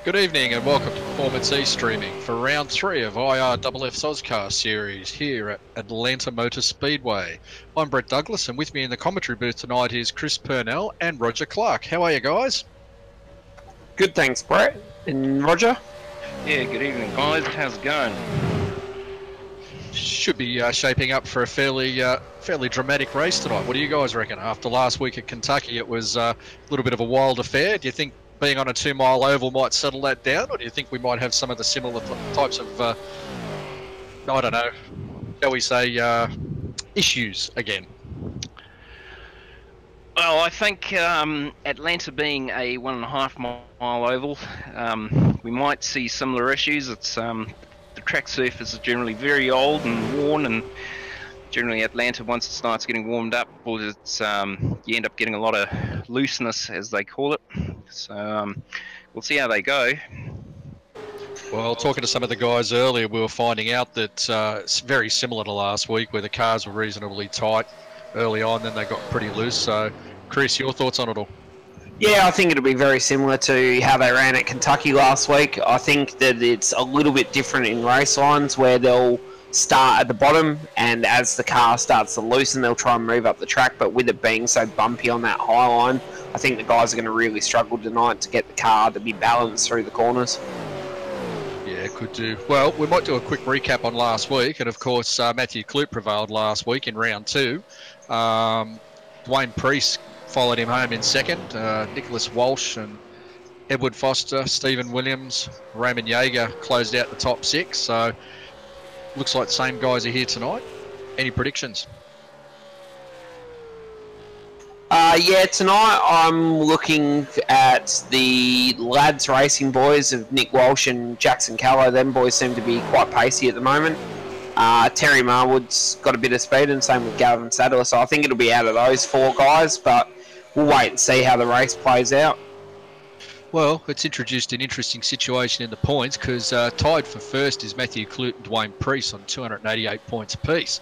Good evening and welcome to Performance E-Streaming for round 3 of IRFF's AUSCAR series here at Atlanta Motor Speedway. I'm Brett Douglas and with me in the commentary booth tonight is Chris Purnell and Roger Clark. How are you guys? Good, thanks Brett. And Roger? Yeah, good evening guys, how's it going? Should be shaping up for a fairly dramatic race tonight. What do you guys reckon? After last week at Kentucky it was a little bit of a wild affair. Do you think being on a 2-mile oval might settle that down, or do you think we might have some of the similar types of, I don't know, shall we say, issues again? Well, I think Atlanta being a 1.5 mile oval, we might see similar issues. It's the track surface is generally very old and worn, and generally Atlanta, once it starts getting warmed up, it's you end up getting a lot of looseness, as they call it. So we'll see how they go. Well, talking to some of the guys earlier, we were finding out that it's very similar to last week, where the cars were reasonably tight early on, then they got pretty loose. So, Chris, your thoughts on it all? Yeah, I think it'll be very similar to how they ran at Kentucky last week. I think that it's a little bit different in race lines, where they'll start at the bottom, and as the car starts to loosen, they'll try and move up the track. But with it being so bumpy on that high line, I think the guys are going to really struggle tonight to get the car to be balanced through the corners. Yeah, could do. Well, we might do a quick recap on last week, and of course Matthew Kloot prevailed last week in round 2. Dwayne Priest followed him home in second. Nicholas Walsh and Edward Foster, Stephen Williams, Raymond Yeager closed out the top 6. So looks like the same guys are here tonight. Any predictions? Yeah, tonight I'm looking at the lads racing boys of Nick Walsh and Jackson Callow. Them boys seem to be quite pacey at the moment. Terry Marwood's got a bit of speed, and same with Gavin Sadler. So I think it'll be out of those 4 guys, but we'll wait and see how the race plays out. Well, it's introduced an interesting situation in the points, because tied for first is Matthew Kloot and Dwayne Priest on 288 points apiece.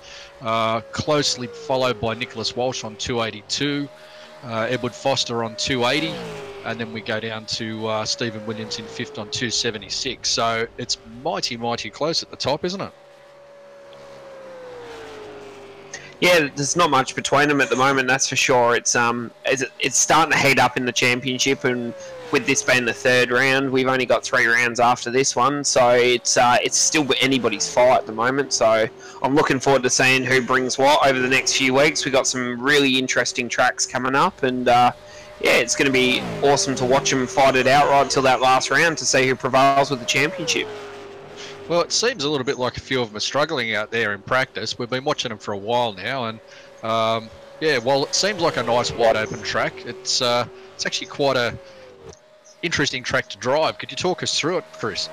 Closely followed by Nicholas Walsh on 282, Edward Foster on 280, and then we go down to Stephen Williams in 5th on 276. So it's mighty close at the top, isn't it? Yeah, there's not much between them at the moment, that's for sure. It's starting to heat up in the championship, and with this being the 3rd round, we've only got 3 rounds after this one, so it's still anybody's fight at the moment. So I'm looking forward to seeing who brings what over the next few weeks. We've got some really interesting tracks coming up, and yeah, it's going to be awesome to watch them fight it out right until that last round to see who prevails with the championship. Well, it seems a little bit like a few of them are struggling out there in practice. We've been watching them for a while now, and yeah, while it seems like a nice wide open track, it's actually quite a interesting track to drive. Could you talk us through it, Chris?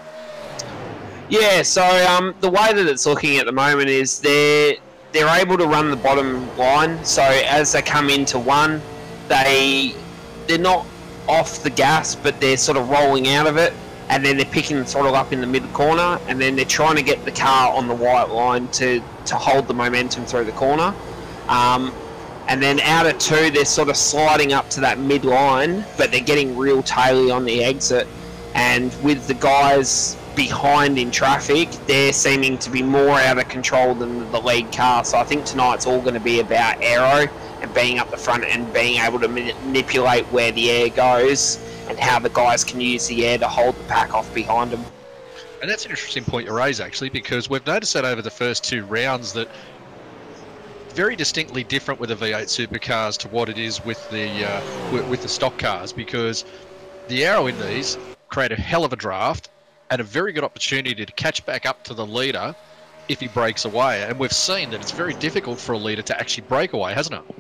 Yeah, so the way that it's looking at the moment is they're able to run the bottom line. So as they come into one, they're not off the gas, but they're sort of rolling out of it, and then they're picking the throttle up in the mid corner, and then they're trying to get the car on the white line to hold the momentum through the corner. And then out of 2, they're sort of sliding up to that mid-line, but they're getting real taily on the exit. And with the guys behind in traffic, they're seeming to be more out of control than the lead car. So I think tonight's all going to be about aero and being up the front and being able to manipulate where the air goes and how the guys can use the air to hold the pack off behind them. And that's an interesting point you raise, actually, because we've noticed that over the first 2 rounds that very distinctly different with the V8 supercars to what it is with the stock cars, because the aero in these create a hell of a draft and a very good opportunity to catch back up to the leader if he breaks away. And we've seen that it's very difficult for a leader to actually break away, hasn't it?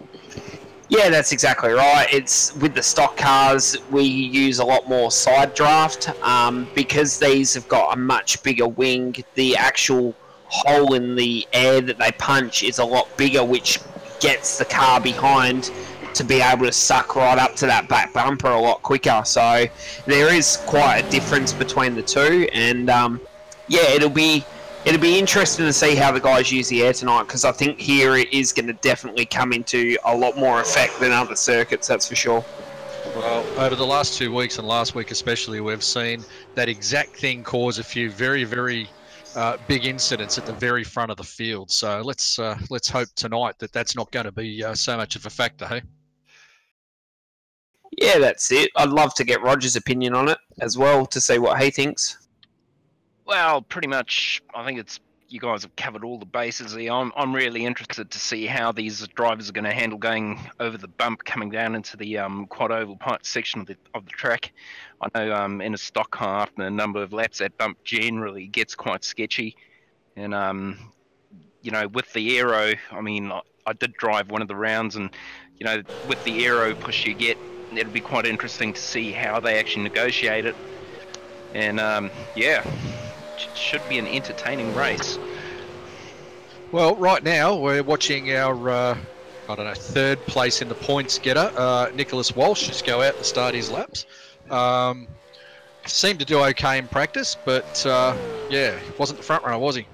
Yeah, that's exactly right. It's with the stock cars, we use a lot more side draft because these have got a much bigger wing. The actual hole in the air that they punch is a lot bigger, which gets the car behind to be able to suck right up to that back bumper a lot quicker. So there is quite a difference between the 2, and yeah, it'll be interesting to see how the guys use the air tonight, because I think here it is going to definitely come into a lot more effect than other circuits, that's for sure. Well, over the last 2 weeks and last week especially, we've seen that exact thing cause a few very, very big incidents at the very front of the field. So let's hope tonight that that's not going to be so much of a factor, hey? Yeah, that's it. I'd love to get Roger's opinion on it as well to see what he thinks. Well, pretty much, I think it's you guys have covered all the bases here. I'm really interested to see how these drivers are going to handle going over the bump coming down into the quad oval section of the track. I know in a stock car after a number of laps that bump generally gets quite sketchy, and you know, with the aero, I mean, I did drive one of the rounds, and you know, with the aero push you get, it'll be quite interesting to see how they actually negotiate it. And yeah, it should be an entertaining race. Well, right now we're watching our, I don't know, third place in the points getter, Nicholas Walsh, just go out and start his laps. Seemed to do okay in practice, but yeah, wasn't the front runner, was he?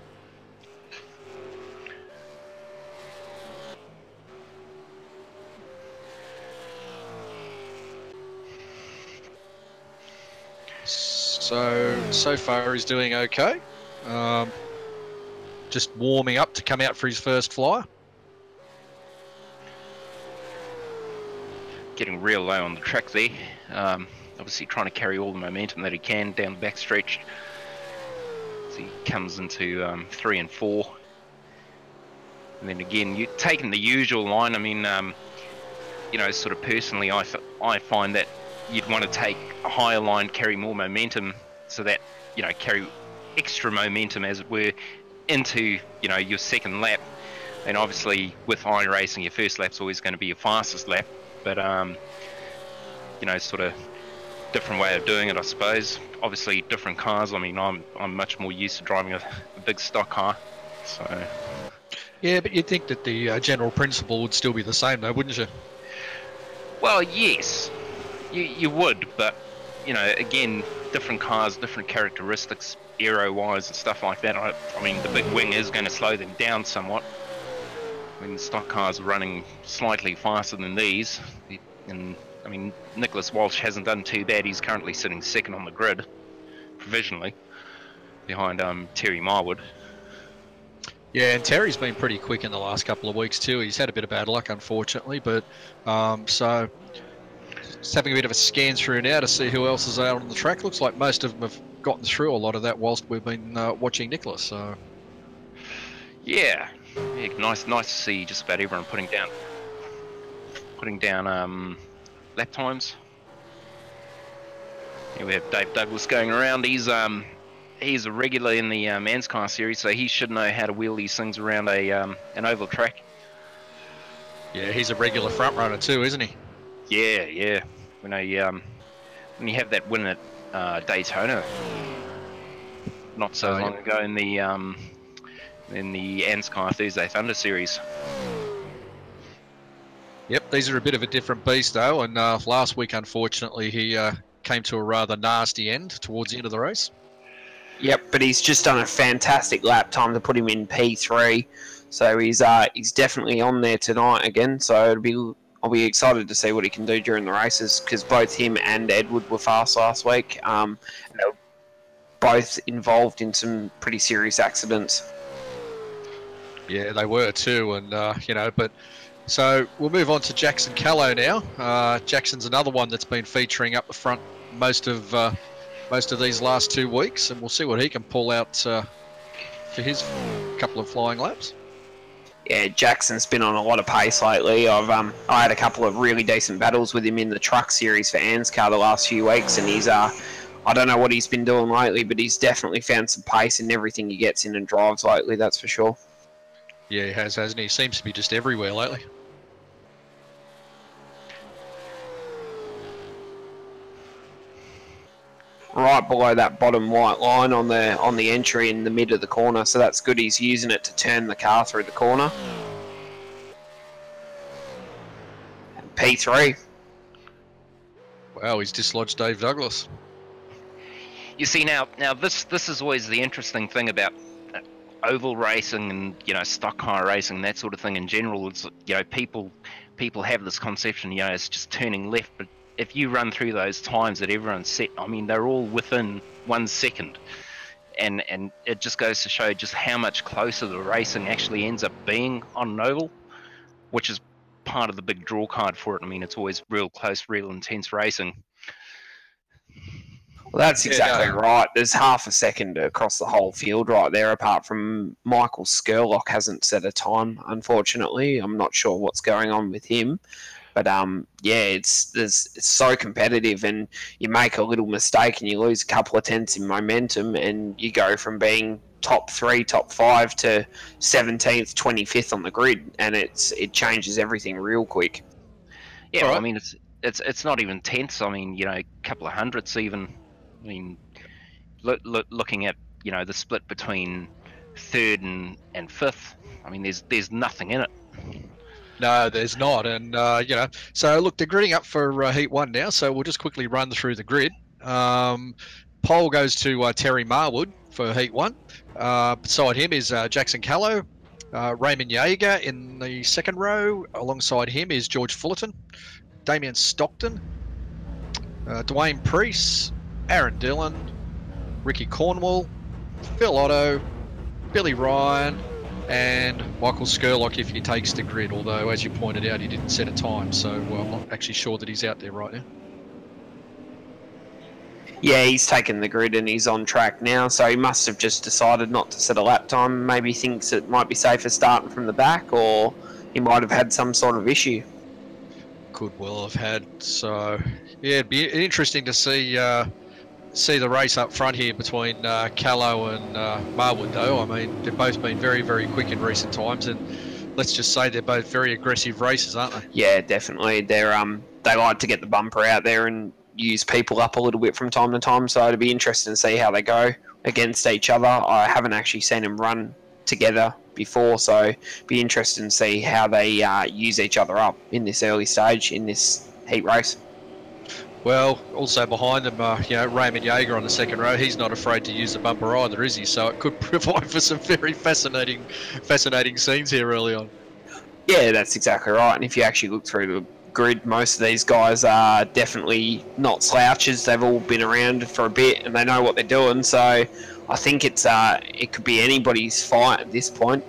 So far he's doing okay. Just warming up to come out for his first flyer. Getting real low on the track there. Obviously trying to carry all the momentum that he can down the back stretch. So he comes into 3 and 4. And then again, you're taking the usual line. I mean, you know, sort of personally, I find that you'd want to take a higher line, carry more momentum, so that, you know, carry extra momentum, as it were, into, you know, your second lap. And obviously with iRacing, your first lap's always going to be your fastest lap, but you know, sort of different way of doing it, I suppose. Obviously different cars. I mean, I'm much more used to driving a big stock car, so yeah. But you'd think that the general principle would still be the same, though, wouldn't you? well, yes, you would, but you know, again, different cars, different characteristics, aero-wise and stuff like that. I mean, the big wing is going to slow them down somewhat. I mean, the stock cars are running slightly faster than these, and I mean, Nicholas Walsh hasn't done too bad. He's currently sitting second on the grid, provisionally, behind Terry Marwood. Yeah, and Terry's been pretty quick in the last couple of weeks too. He's had a bit of bad luck, unfortunately, but so just having a bit of a scan through now to see who else is out on the track. Looks like most of them have gotten through a lot of that whilst we've been watching Nicholas. So yeah, nice to see just about everyone putting down lap times. Here we have Dave Douglas going around. He's a regular in the AUSCAR series, so he should know how to wheel these things around an oval track. yeah, he's a regular front runner too, isn't he? Yeah. When you have that win at Daytona, not so long ago in the AUSCAR Thursday Thunder series. Yep, these are a bit of a different beast though, and last week unfortunately he came to a rather nasty end towards the end of the race. Yep, but he's just done a fantastic lap time to put him in P3, so he's definitely on there tonight again. So I'll be excited to see what he can do during the races, because both him and Edward were fast last week. And they were both involved in some pretty serious accidents. Yeah, they were too, and you know, but so we'll move on to Jackson Callow now. Jackson's another one that's been featuring up the front most of these last 2 weeks, and we'll see what he can pull out for his couple of flying laps. Yeah, Jackson's been on a lot of pace lately. I had a couple of really decent battles with him in the truck series for AUSCAR the last few weeks, and he's I don't know what he's been doing lately, but he's definitely found some pace in everything he gets in and drives lately, that's for sure. Yeah, he has, hasn't he? Seems to be just everywhere lately. Right below that bottom white line on the entry in the mid of the corner, so that's good. He's using it to turn the car through the corner. And P3. Wow, he's dislodged Dave Douglas. You see, now this is always the interesting thing about oval racing and, you know, stock car racing, that sort of thing in general. It's, you know, people have this conception, you know, it's just turning left, but if you run through those times that everyone's set, I mean, they're all within 1 second. And it just goes to show just how much closer the racing actually ends up being on an oval, which is part of the big draw card for it. I mean, it's always real close, real intense racing. Well, that's exactly right. There's half a second across the whole field right there, apart from Michael Skurlock hasn't set a time, unfortunately. I'm not sure what's going on with him. But, yeah, it's so competitive, and you make a little mistake and you lose a couple of tenths in momentum, and you go from being top 3, top 5 to 17th, 25th on the grid, and it changes everything real quick. Yeah, right. I mean, it's not even tenths. I mean, you know, a couple of hundredths even. I mean, looking at, you know, the split between 3rd and 5th, I mean, there's nothing in it. No, there's not. And, you know, so look, they're gridding up for Heat 1 now, so we'll just quickly run through the grid. Pole goes to Terry Marwood for Heat 1. Beside him is Jackson Callow. Raymond Yeager in the 2nd row. Alongside him is George Fullerton, Damien Stockton, Dwayne Priest, Aaron Dillon, Ricky Cornwall, Phil Otto, Billy Ryan, and Michael Skurlock if he takes the grid, although, as you pointed out, he didn't set a time, so I'm not actually sure that he's out there right now. Yeah, he's taken the grid and he's on track now, so he must have just decided not to set a lap time. Maybe thinks it might be safer starting from the back, or he might have had some sort of issue. Could well have had. So, yeah, it'd be interesting to see the race up front here between Callow and Marwood, though. I mean, they've both been very, very quick in recent times, and let's just say they're both very aggressive racers, aren't they? Yeah, definitely. They like to get the bumper out there and use people up a little bit from time to time, so it'll be interesting to see how they go against each other. I haven't actually seen them run together before, so be interesting to see how they use each other up in this early stage in this heat race. Well, also behind them, you know, Raymond Yeager on the 2nd row. He's not afraid to use the bumper either, is he? So it could provide for some very fascinating scenes here early on. Yeah, that's exactly right. And if you actually look through the grid, most of these guys are definitely not slouches. They've all been around for a bit and they know what they're doing. So I think it could be anybody's fight at this point.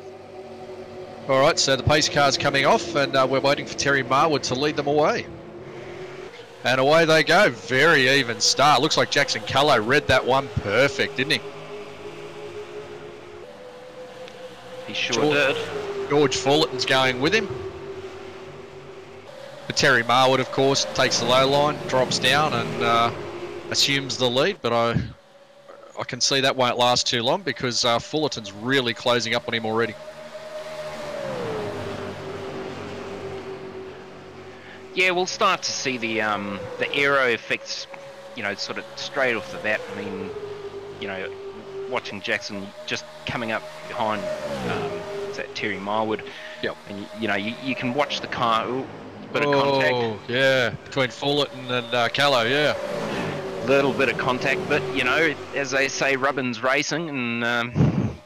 All right, so the pace car's coming off, and we're waiting for Terry Marwood to lead them away. And away they go. Very even start. Looks like Jackson Callow read that one perfect, didn't he? He sure did. George Fullerton's going with him. But Terry Marwood, of course, takes the low line, drops down, and assumes the lead. But I can see that won't last too long, because Fullerton's really closing up on him already. Yeah, we'll start to see the aero effects, you know, sort of straight off the bat. I mean, you know, watching Jackson just coming up behind that Terry Marwood. Yep. And you know, you can watch the car. Ooh, bit of contact. Oh, yeah, between Fullerton and Callow, yeah. Little bit of contact, but you know, as they say, rubbin's racing, and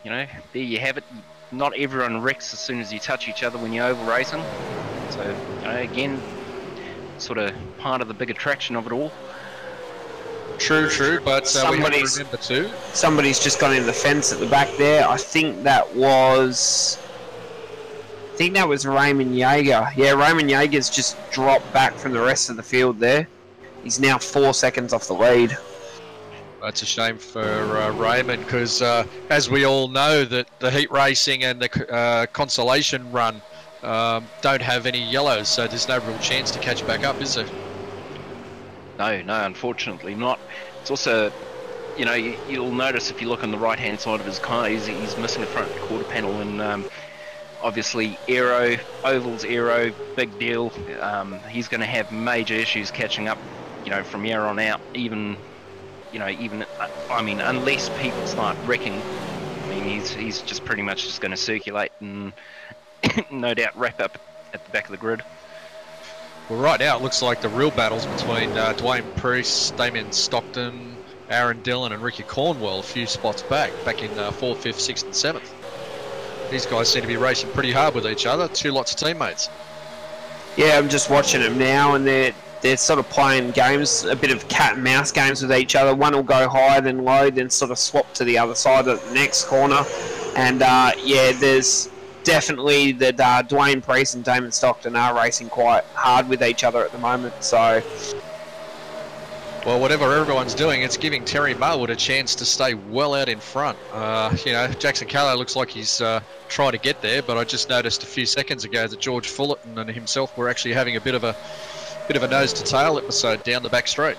you know, there you have it. Not everyone wrecks as soon as you touch each other when you're oval racing. So, you know, again, sort of part of the big attraction of it all. True, but we have to remember too. Somebody's just gone in the fence at the back there. I think that was Raymond Yeager. Yeah, Raymond Yeager's just dropped back from the rest of the field there. He's now 4 seconds off the lead. That's a shame for Raymond, because as we all know, that the heat racing and the consolation run don't have any yellows, so there's no real chance to catch back up, is there? No, unfortunately not. It's also, you know, you'll notice if you look on the right-hand side of his car, he's missing a front quarter panel, and obviously ovals aero, big deal. He's going to have major issues catching up, you know, from here on out. Even I mean, unless people start wrecking, I mean, he's just pretty much just going to circulate and no doubt wrap up at the back of the grid. Well, right now it looks like the real battle's between Dwayne Priest, Damien Stockton, Aaron Dillon and Ricky Cornwall a few spots back in 4th, 5th, 6th and 7th. These guys seem to be racing pretty hard with each other, two lots of teammates. Yeah, I'm just watching them now, and they're sort of playing games, a bit of cat and mouse games with each other. One will go higher than low, then sort of swap to the other side at the next corner. And yeah, there's definitely that Dwayne Priest and Damon Stockton are racing quite hard with each other at the moment. So, well, whatever everyone's doing, it's giving Terry Marwood a chance to stay well out in front. You know, Jackson Callow looks like he's trying to get there, but I just noticed a few seconds ago that George Fullerton and himself were actually having a bit of a nose to tail episode down the back straight.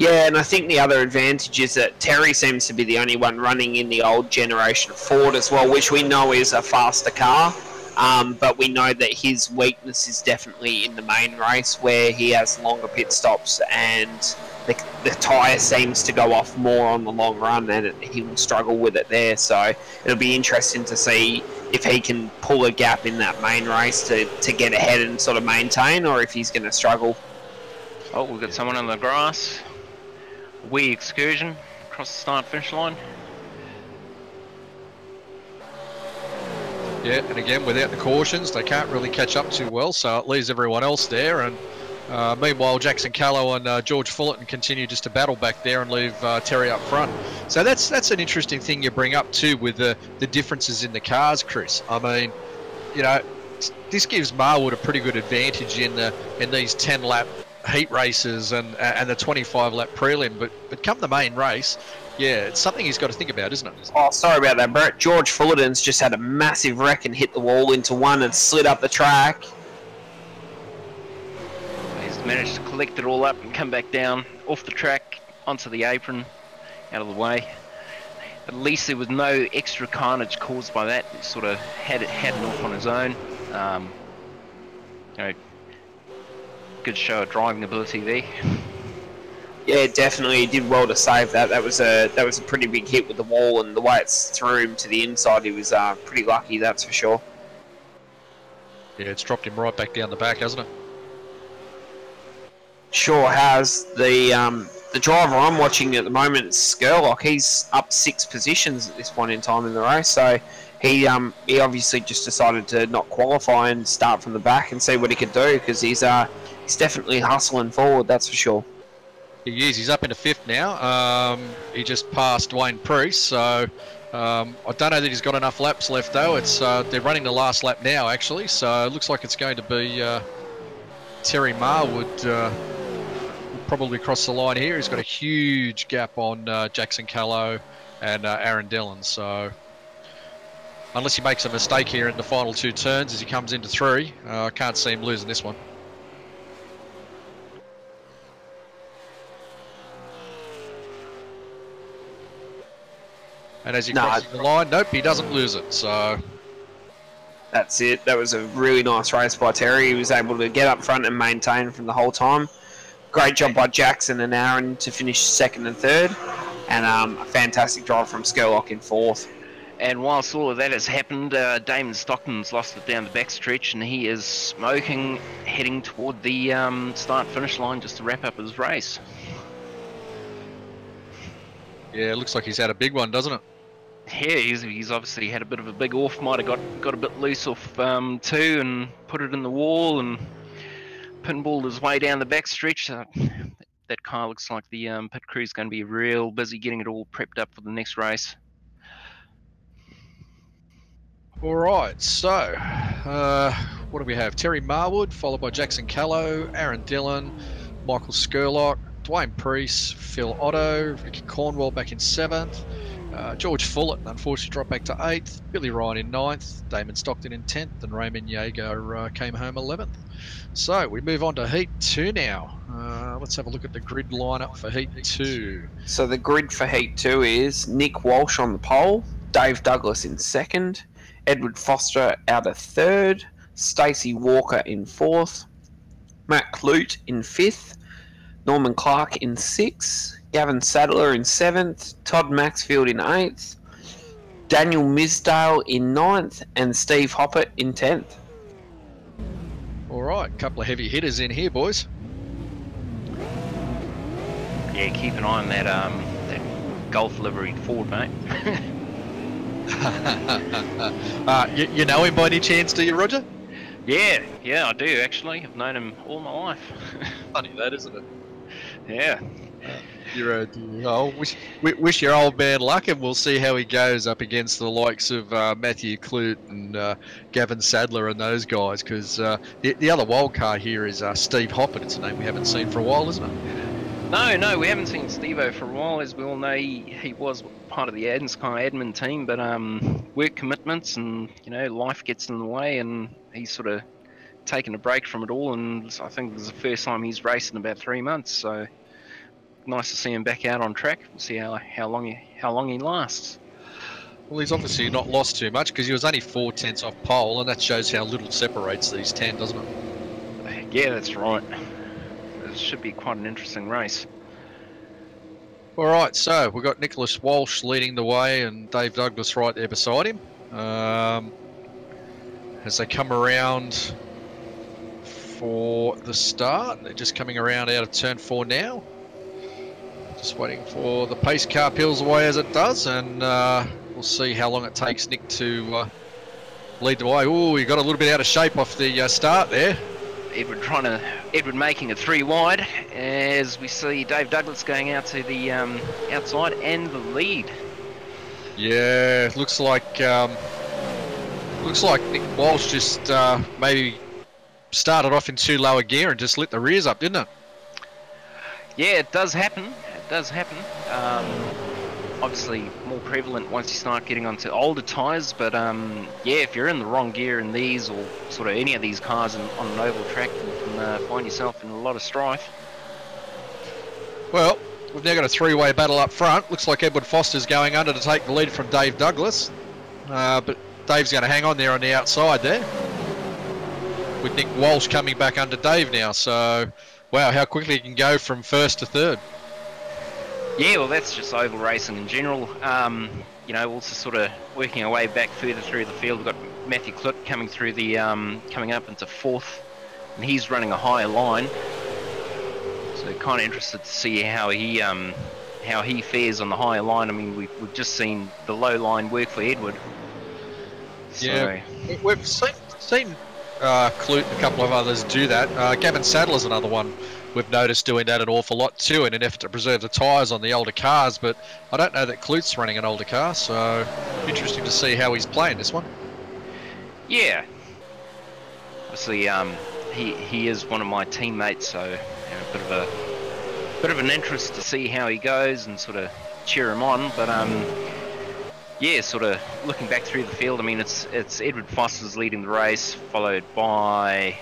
yeah, and I think the other advantage is that Terry seems to be the only one running in the old generation Ford as well, which we know is a faster car. But we know that his weakness is definitely in the main race, where he has longer pit stops and the tyre seems to go off more on the long run, and he will struggle with it there. So it'll be interesting to see if he can pull a gap in that main race to get ahead and sort of maintain, or if he's going to struggle. Oh, we've got someone on the grass. Wee excursion across the start-finish line. Yeah, and again, without the cautions, they can't really catch up too well, so it leaves everyone else there. And meanwhile, Jackson Callow and George Fullerton continue just to battle back there and leave Terry up front. So that's an interesting thing you bring up too, with the differences in the cars, Chris. I mean, you know, this gives Marwood a pretty good advantage in these 10-lap heat races and the 25-lap prelim. But come the main race, yeah, it's something he's got to think about, isn't it? Oh, sorry about that, Brett. George Fullerton's just had a massive wreck and hit the wall into one and slid up the track. He's managed to collect it all up and come back down off the track onto the apron, out of the way. At least there was no extra carnage caused by that. He sort of had an off on his own. You know, good show of driving ability there. Yeah, definitely. He did well to save that. That was a pretty big hit with the wall, and the way it's threw him to the inside, he was pretty lucky, that's for sure. Yeah, it's dropped him right back down the back, hasn't it? Sure has. The driver I'm watching at the moment is Skurlock. He's up 6 positions at this point in time in the race, so he obviously just decided to not qualify and start from the back and see what he could do, because he's definitely hustling forward, that's for sure. He is. He's up into 5th now. He just passed Dwayne Priest, so I don't know that he's got enough laps left though. It's they're running the last lap now actually, so it looks like it's going to be Terry Marwood will probably cross the line here. He's got a huge gap on Jackson Callow and Aaron Dillon, so unless he makes a mistake here in the final 2 turns as he comes into 3, I can't see him losing this one. And as he crosses the line, nope, he doesn't lose it. So that's it. That was a really nice race by Terry. He was able to get up front and maintain from the whole time. Great job by Jackson and Aaron to finish 2nd and 3rd. And a fantastic drive from Skurlock in 4th. And whilst all of that has happened, Damon Stockton's lost it down the backstretch, and he is smoking, heading toward the start-finish line just to wrap up his race. Yeah, it looks like he's had a big one, doesn't it? Yeah, he's obviously had a bit of a big off. Might have got a bit loose off 2 and put it in the wall and pinballed his way down the backstretch. That car looks like the pit crew's going to be real busy getting it all prepped up for the next race. All right, so what do we have? Terry Marwood, followed by Jackson Callow, Aaron Dillon, Michael Skurlock, Dwayne Priest, Phil Otto, Ricky Cornwell back in 7th, George Fullerton unfortunately dropped back to 8th, Billy Ryan in 9th, Damon Stockton in 10th, and Raymond Yeager came home 11th. So we move on to Heat 2 now. Let's have a look at the grid lineup for Heat 2. So the grid for Heat 2 is Nick Walsh on the pole, Dave Douglas in 2nd, Edward Foster out of 3rd, Stacey Walker in 4th, Matt Clute in 5th, Norman Clark in 6th, Gavin Sadler in 7th, Todd Maxfield in 8th, Daniel Misdale in 9th, and Steve Hoppert in 10th. All right, couple of heavy hitters in here, boys. Yeah, keep an eye on that Golf livery Ford, mate. You know him by any chance, do you, Roger? Yeah, I do actually. I've known him all my life. Funny that, isn't it? Yeah. Dear, oh dear. Oh, wish your old man luck, and we'll see how he goes up against the likes of Matthew Clute and Gavin Sadler and those guys. Because the other wild card here is Steve Hoppert. It's a name we haven't seen for a while, isn't it? No, we haven't seen Steve-O for a while. As we all know, he was part of the AUSCAR admin team, but work commitments and life gets in the way, and he's sort of taken a break from it all. And I think this is the first time he's raced in about 3 months. So nice to see him back out on track. We'll see how long he lasts. Well, he's obviously not lost too much because he was only 4/10 off pole, and that shows how little separates these 10, doesn't it? Yeah, that's right. It should be quite an interesting race. All right, so we've got Nicholas Walsh leading the way and Dave Douglas right there beside him. As they come around for the start, they're just coming around out of turn 4 now. Just waiting for the pace car peels away as it does, and we'll see how long it takes Nick to lead the way. Oh, he got a little bit out of shape off the start there. Edward making it 3 wide as we see Dave Douglas going out to the outside and the lead. Yeah, looks like Nick Walsh just maybe started off in too low a gear and just lit the rears up, didn't it? Yeah, it does happen. Obviously more prevalent once you start getting onto older tyres, but yeah, if you're in the wrong gear in these or sort of any of these cars on an oval track, you can find yourself in a lot of strife. Well, we've now got a 3-way battle up front. Looks like Edward Foster's going under to take the lead from Dave Douglas, but Dave's going to hang on there on the outside there, with Nick Walsh coming back under Dave now. So, wow, how quickly he can go from first to third. Yeah, well, that's just oval racing in general. Also sort of working our way back further through the field. We've got Matthew Clute coming through the coming up into 4th, and he's running a higher line. So kind of interested to see how he fares on the higher line. I mean, we've just seen the low line work for Edward. So. Yeah, we've seen Clute and a couple of others do that. Gavin Sadler's another one we've noticed doing that an awful lot too, in an effort to preserve the tyres on the older cars, but I don't know that Clute's running an older car, so interesting to see how he's playing this one. Yeah, obviously he is one of my teammates, so a bit of an interest to see how he goes and sort of cheer him on. But yeah, sort of looking back through the field, I mean, it's Edward Foster's leading the race, followed by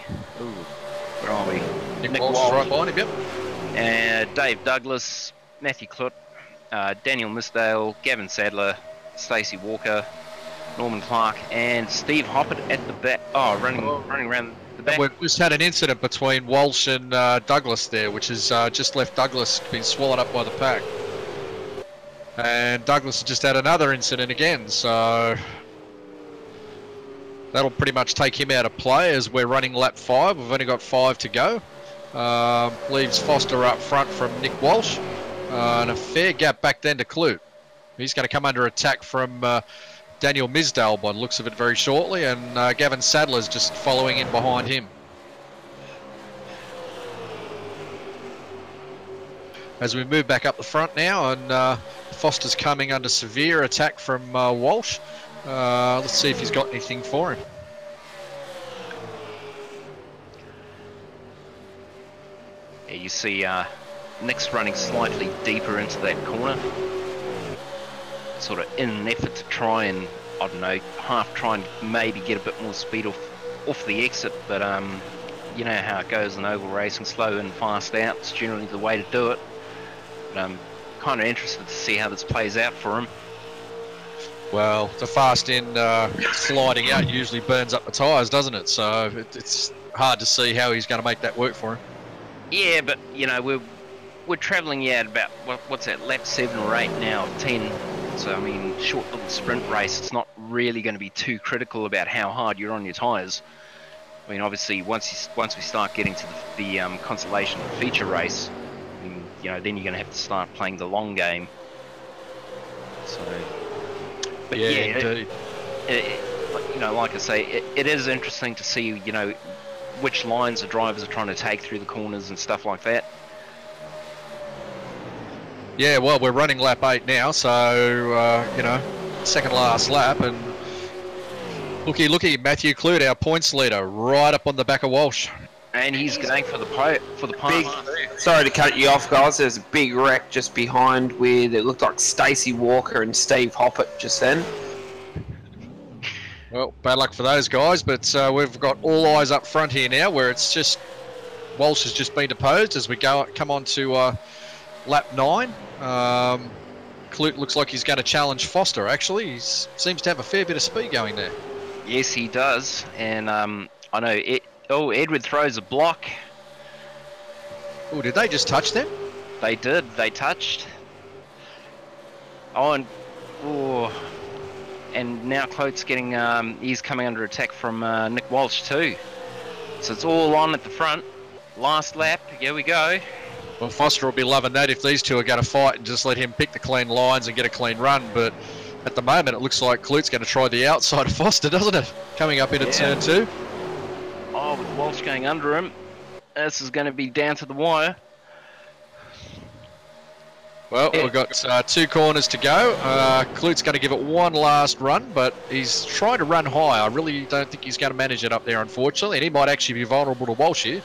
where are we? Nick Walsh right behind him, yep. Dave Douglas, Matthew Clute, Daniel Misdale, Gavin Sadler, Stacey Walker, Norman Clark, and Steve Hoppert at the back. Running around the back. We've just had an incident between Walsh and Douglas there, which has just left Douglas being swallowed up by the pack. And Douglas has just had another incident again, so that'll pretty much take him out of play as we're running lap 5. We've only got 5 to go. Leaves Foster up front from Nick Walsh, and a fair gap back then to Clute. He's going to come under attack from Daniel Misdale by the looks of it very shortly, and Gavin Sadler's just following in behind him. As we move back up the front now, and Foster's coming under severe attack from Walsh. Let's see if he's got anything for him. Yeah, you see Nick's running slightly deeper into that corner, sort of in an effort to try and, I don't know, half try and maybe get a bit more speed off the exit, but you know how it goes in oval racing, slow in, fast out, it's generally the way to do it. But I'm kind of interested to see how this plays out for him. Well, the fast in sliding out usually burns up the tyres, doesn't it? So it's hard to see how he's going to make that work for him. Yeah, but you know we're travelling at about what's that, lap 7 or 8 now, 10. So I mean, short little sprint race. It's not really going to be too critical about how hard you're on your tyres. I mean, obviously once we start getting to the consolation feature race, I mean, you know, then you're going to have to start playing the long game. So, but yeah, indeed. like I say, it is interesting to see, which lines the drivers are trying to take through the corners and stuff like that. Yeah, well, we're running lap 8 now, so, second last lap, and looky, Matthew Clute, our points leader, right up on the back of Walsh. And he's going for the pass. Sorry to cut you off, guys. There's a big wreck just behind with, it looked like Stacey Walker and Steve Hoppett just then. Well, bad luck for those guys, but we've got all eyes up front here now, where it's just Walsh has just been deposed as we come on to lap 9. Clute looks like he's going to challenge Foster. Actually, he seems to have a fair bit of speed going there. Yes, he does, and I know Edward throws a block. Oh, did they just touch them? They did. They touched. Oh, and now Clute's getting, he's coming under attack from Nick Walsh too. So it's all on at the front. Last lap, here we go. Well, Foster will be loving that if these two are going to fight and just let him pick the clean lines and get a clean run. But at the moment, it looks like Clute's going to try the outside of Foster, doesn't it? Coming up into turn 2. Oh, with Walsh going under him. This is going to be down to the wire. Well, we've got 2 corners to go. Clute's going to give it one last run, but he's trying to run high. I really don't think he's going to manage it up there, unfortunately, and he might actually be vulnerable to Walsh here.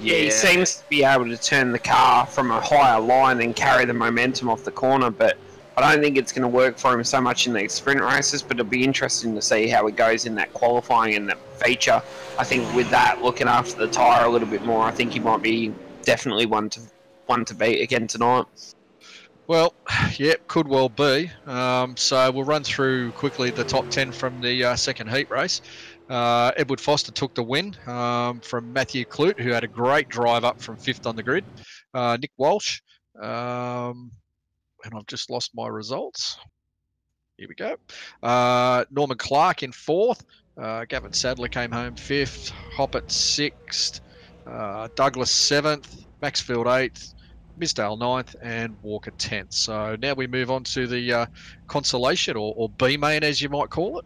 Yeah, he seems to be able to turn the car from a higher line and carry the momentum off the corner, but I don't think it's going to work for him so much in the sprint races, but it'll be interesting to see how it goes in that qualifying and that feature. I think with that, looking after the tyre a little bit more, I think he might be definitely one to beat again tonight. Well, yeah, could well be. So we'll run through quickly the top 10 from the second heat race. Edward Foster took the win from Matthew Clute, who had a great drive up from 5th on the grid. Nick Walsh, and I've just lost my results. Here we go. Norman Clark in 4th. Gavin Sadler came home 5th. Hoppett 6th. Douglas 7th. Maxfield 8th. Misdale 9th, and Walker 10th. So now we move on to the consolation, or B-main as you might call it.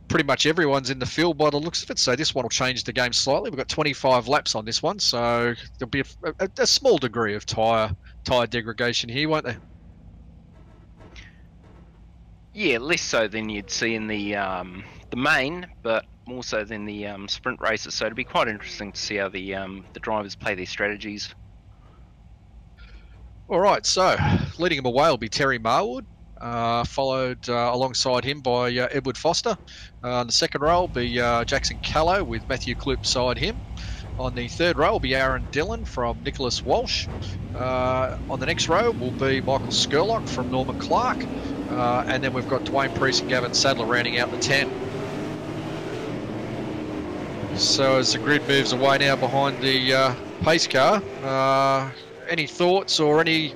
Pretty much everyone's in the field by the looks of it, so this one will change the game slightly. We've got 25 laps on this one, so there'll be a small degree of tyre degradation here, won't there? Yeah, less so than you'd see in the main, but more so than the sprint races. So it'll be quite interesting to see how the drivers play their strategies. All right, so leading him away will be Terry Marwood, followed alongside him by Edward Foster. On the second row will be Jackson Callow with Matthew Clute beside him. On the third row will be Aaron Dillon from Nicholas Walsh. On the next row will be Michael Skurlock from Norman Clark. And then we've got Dwayne Priest and Gavin Sadler rounding out the 10. So as the grid moves away now behind the pace car, any thoughts or any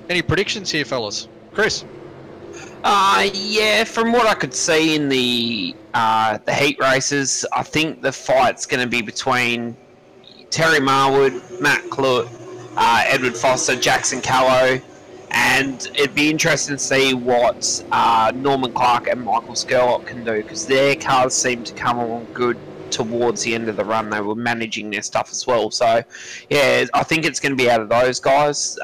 predictions here, fellas? Chris? Yeah, from what I could see in the heat races, I think the fight's going to be between Terry Marwood, Matt Clute, Edward Foster, Jackson Callow, and it'd be interesting to see what Norman Clark and Michael Skurlock can do, because their cars seem to come along good towards the end of the run. They were managing their stuff as well, so yeah, I think it's going to be out of those guys.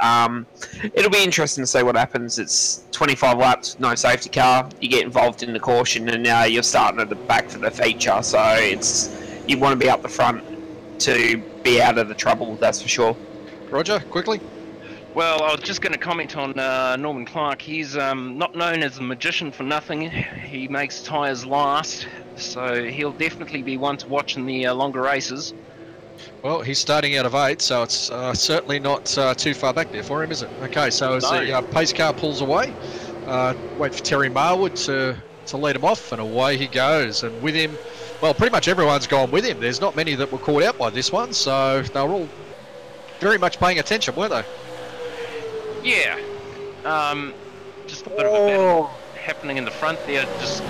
It'll be interesting to see what happens. It's 25 laps, no safety car, you get involved in the caution, and now you're starting at the back for the feature, so you want to be up the front to be out of the trouble, that's for sure. Roger, quickly. Well, I was just going to comment on Norman Clark. He's not known as a magician for nothing. He makes tyres last, so he'll definitely be one to watch in the longer races. Well, he's starting out of 8, so it's certainly not too far back there for him, is it? Okay, so as the pace car pulls away, wait for Terry Marwood to lead him off, and away he goes. And with him, well, pretty much everyone's gone with him. There's not many that were caught out by this one, so they were all very much paying attention, weren't they? Yeah. Just a bit of a battle happening in the front there. Just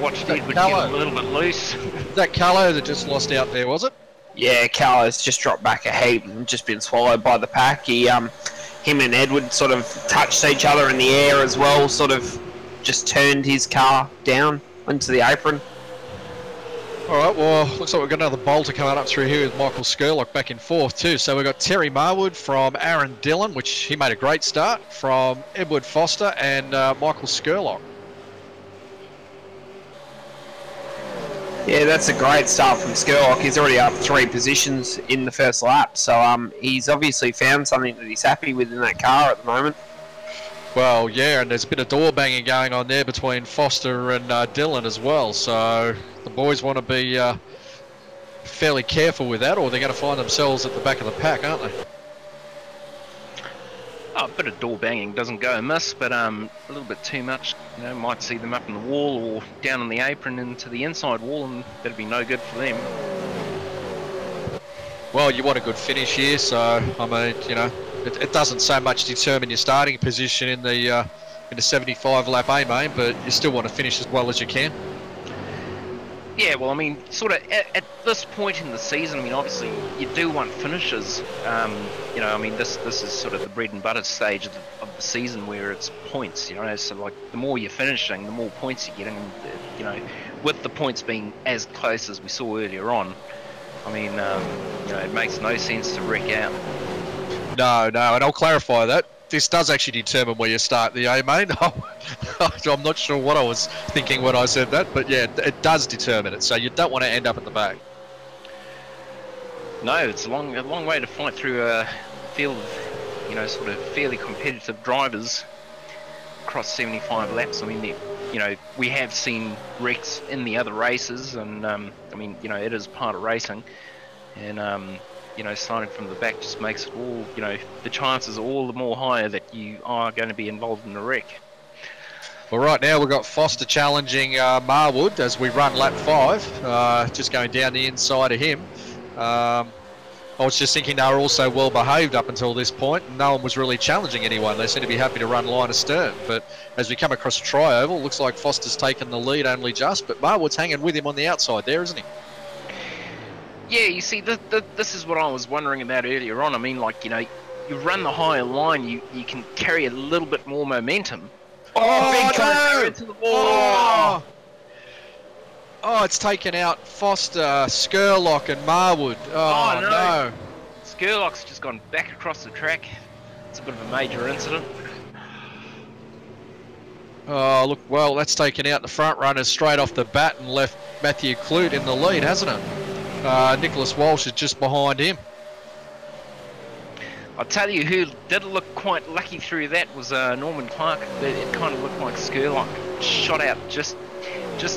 watched Edward get a little bit loose. That Callow that just lost out there, was it? Yeah, Callow's just dropped back a heap and just been swallowed by the pack. Him and Edward sort of touched each other in the air as well, sort of just turned his car down into the apron. All right, well, looks like we've got another bolter coming up through here with Michael Skurlock back in fourth too. So we've got Terry Marwood from Aaron Dillon, which he made a great start, from Edward Foster and Michael Skurlock. Yeah, that's a great start from Skurlock. He's already up 3 positions in the first lap, so he's obviously found something that he's happy with in that car at the moment. Well, yeah, and there's a bit of door banging going on there between Foster and Dillon as well, so the boys want to be fairly careful with that, or they're going to find themselves at the back of the pack, aren't they? Oh, a bit of door banging doesn't go amiss, but a little bit too much, you know, might see them up in the wall or down on the apron into the inside wall, and that'd be no good for them. Well, you want a good finish here, so I mean, you know, it doesn't so much determine your starting position in the 75 lap A main, but you still want to finish as well as you can. Yeah, well, I mean, sort of at this point in the season, I mean, obviously you do want finishes. You know, I mean, this is sort of the bread and butter stage of the season where it's points. You know, so like the more you're finishing, the more points you're getting. You know, with the points being as close as we saw earlier on, I mean, you know, it makes no sense to wreck out. No, and I'll clarify that. This does actually determine where you start the A main. I'm not sure what I was thinking when I said that, but yeah, it does determine it. So you don't want to end up at the back. No, it's a long way to fight through a field of, you know, sort of fairly competitive drivers across 75 laps. I mean, you know, we have seen wrecks in the other races, and I mean, you know, it is part of racing, and you know, starting from the back just makes it all, you know, the chances are all the more higher that you are going to be involved in a wreck. Well, right now we've got Foster challenging Marwood as we run lap 5, just going down the inside of him. I was just thinking they were also well behaved up until this point. No one was really challenging anyone. They seem to be happy to run line astern. But as we come across a tri-oval, looks like Foster's taken the lead only just, but Marwood's hanging with him on the outside there, isn't he? Yeah, you see, this is what I was wondering about earlier on. I mean, like, you know, you run the higher line, you can carry a little bit more momentum. Oh, big no! Into the wall. Oh, it's taken out Foster, Skurlock and Marwood. Oh, no. Skurlock's just gone back across the track. It's a bit of a major incident. Oh, look, well, that's taken out the front runners straight off the bat and left Matthew Clute in the lead, hasn't it? Nicholas Walsh is just behind him. I'll tell you who did look quite lucky through that was Norman Clark. It kind of looked like Skurlock shot out just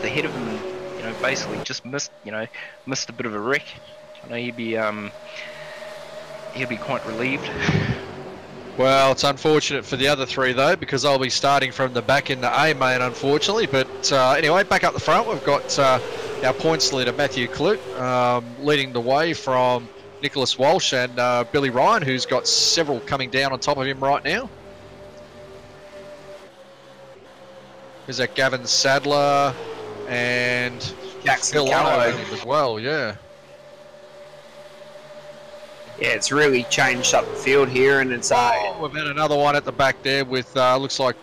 ahead of him, and, you know, basically just missed a bit of a wreck. I know he'll be quite relieved. Well, it's unfortunate for the other three though, because I'll be starting from the back in the A main, unfortunately. But anyway, back up the front, we've got our points leader Matthew Clute leading the way from Nicholas Walsh and Billy Ryan, who's got several coming down on top of him right now. There's that Gavin Sadler and Jackson Phil Callow Otto as well, yeah. Yeah, it's really changed up the field here, and it's we've had another one at the back there with looks like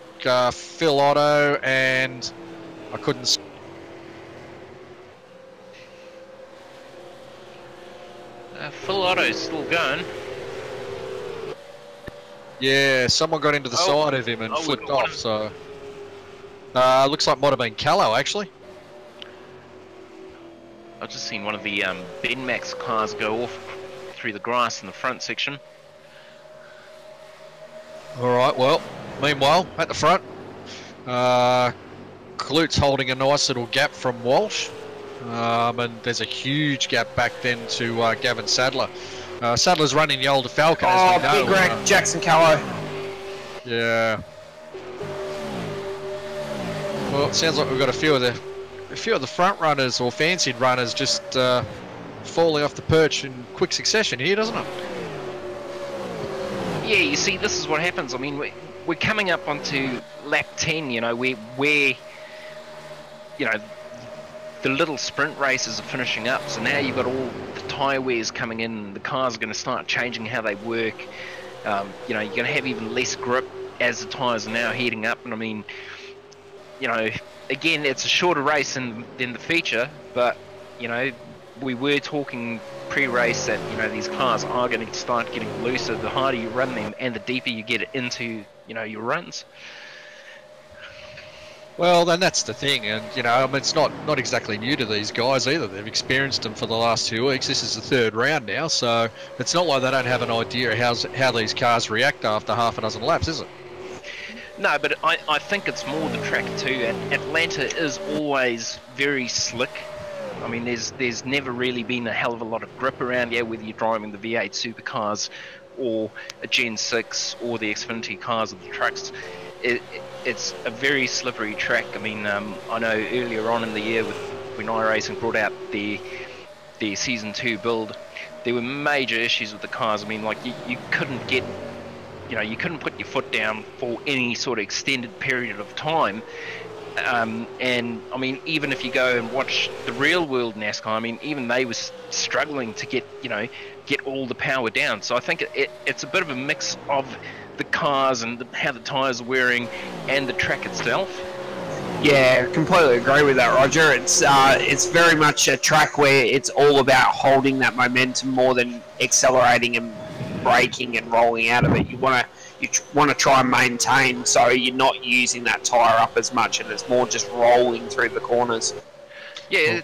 Phil Otto and I couldn't. Phil Otto's still going. Yeah, someone got into the side of him and flipped off. So looks like might have been Callow actually. I've just seen one of the Ben Max cars go off through the grass in the front section. Alright, well, meanwhile, at the front, Clute's holding a nice little gap from Walsh, and there's a huge gap back then to Gavin Sadler. Sadler's running the older Falcon, as we know. Big wreck, Jackson Callow. Yeah. Well, it sounds like we've got a few of the front runners or fancied runners just falling off the perch in quick succession here, doesn't it? Yeah, you see, this is what happens. I mean, we're coming up onto lap 10, you know, where you know, the little sprint races are finishing up. So now you've got all the tyre wears coming in. The cars are going to start changing how they work. You know, you're going to have even less grip as the tyres are now heating up. And I mean, you know, again, it's a shorter race than the feature, but, you know, we were talking pre-race that, you know, these cars are going to start getting looser the harder you run them and the deeper you get into, you know, your runs. Well, then that's the thing, and you know, I mean, it's not exactly new to these guys either. They've experienced them for the last 2 weeks. This is the third round now, so it's not like they don't have an idea how these cars react after half a dozen laps, is it? No, but I think it's more the track too. And Atlanta is always very slick. I mean, there's never really been a hell of a lot of grip around here, whether you're driving the V8 supercars or a Gen 6 or the Xfinity cars or the trucks. It's a very slippery track. I mean, I know earlier on in the year when iRacing brought out their Season 2 build, there were major issues with the cars. I mean, like you couldn't get, you know, you couldn't put your foot down for any sort of extended period of time. And I mean, even if you go and watch the real world NASCAR, I mean, even they were struggling to get all the power down. So I think it's a bit of a mix of the cars and how the tyres are wearing and the track itself. Yeah, completely agree with that, Roger. It's very much a track where it's all about holding that momentum more than accelerating and braking and rolling out of it. You want to try and maintain, so you're not using that tyre up as much, and it's more just rolling through the corners. Yeah,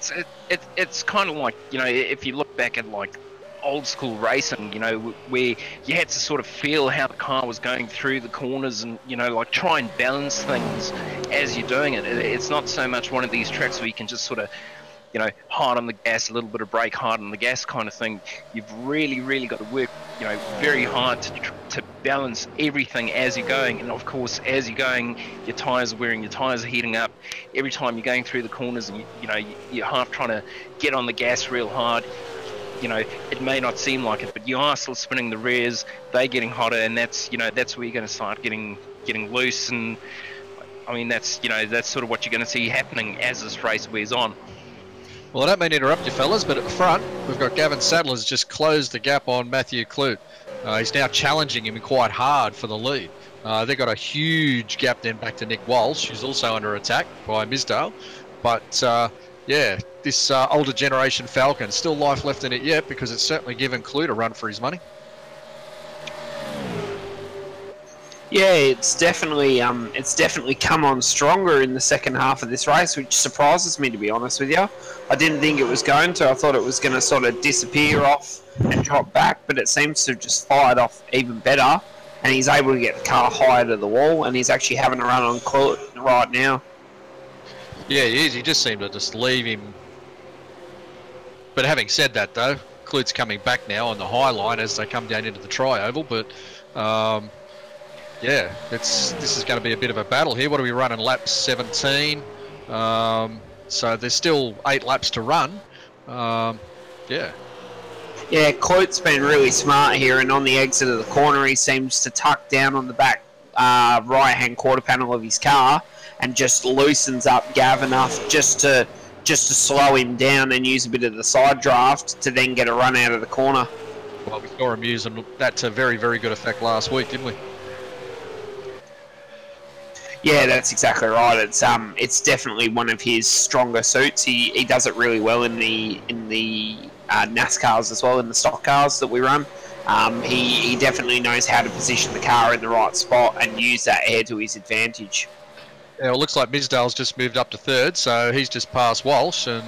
it's kind of like, you know, if you look back at like old school racing, you know, where you had to sort of feel how the car was going through the corners and, you know, like try and balance things as you're doing it. It's not so much one of these tracks where you can just sort of, you know, hard on the gas, a little bit of brake, hard on the gas kind of thing. You've really got to work, you know, very hard to balance everything as you're going. And of course, as you're going, your tyres are wearing, your tyres are heating up. Every time you're going through the corners, and you know, you're half trying to get on the gas real hard. You know, it may not seem like it, but you are still spinning the rears. They're getting hotter, and that's, you know, that's where you're going to start getting loose. And I mean, that's, you know, that's sort of what you're going to see happening as this race wears on. Well, I don't mean to interrupt you, fellas, but at the front, we've got Gavin Sadler's just closed the gap on Matthew Clute. He's now challenging him quite hard for the lead. They've got a huge gap then back to Nick Walsh, who's also under attack by Misdale. But, yeah, this older generation Falcon, still life left in it yet, because it's certainly given Clute a run for his money. Yeah, it's definitely come on stronger in the second half of this race, which surprises me, to be honest with you. I didn't think it was going to. I thought it was going to sort of disappear off and drop back, but it seems to have just fired off even better, and he's able to get the car higher to the wall, and he's actually having a run on Clute right now. Yeah, he is. He just seemed to just leave him. But having said that, though, Clute's coming back now on the high line as they come down into the tri-oval, but yeah, this is going to be a bit of a battle here. What are we running? Lap 17. So there's still 8 laps to run. Yeah. Yeah, Clute's been really smart here, and on the exit of the corner, he seems to tuck down on the back right-hand quarter panel of his car and just loosens up Gav enough just to slow him down and use a bit of the side draft to then get a run out of the corner. Well, we saw him using that to very good effect last week, didn't we? Yeah, that's exactly right. It's definitely one of his stronger suits. He does it really well in the NASCARs as well, in the stock cars that we run. He definitely knows how to position the car in the right spot and use that air to his advantage. Yeah, it looks like Misdale's just moved up to third, so he's just passed Walsh, and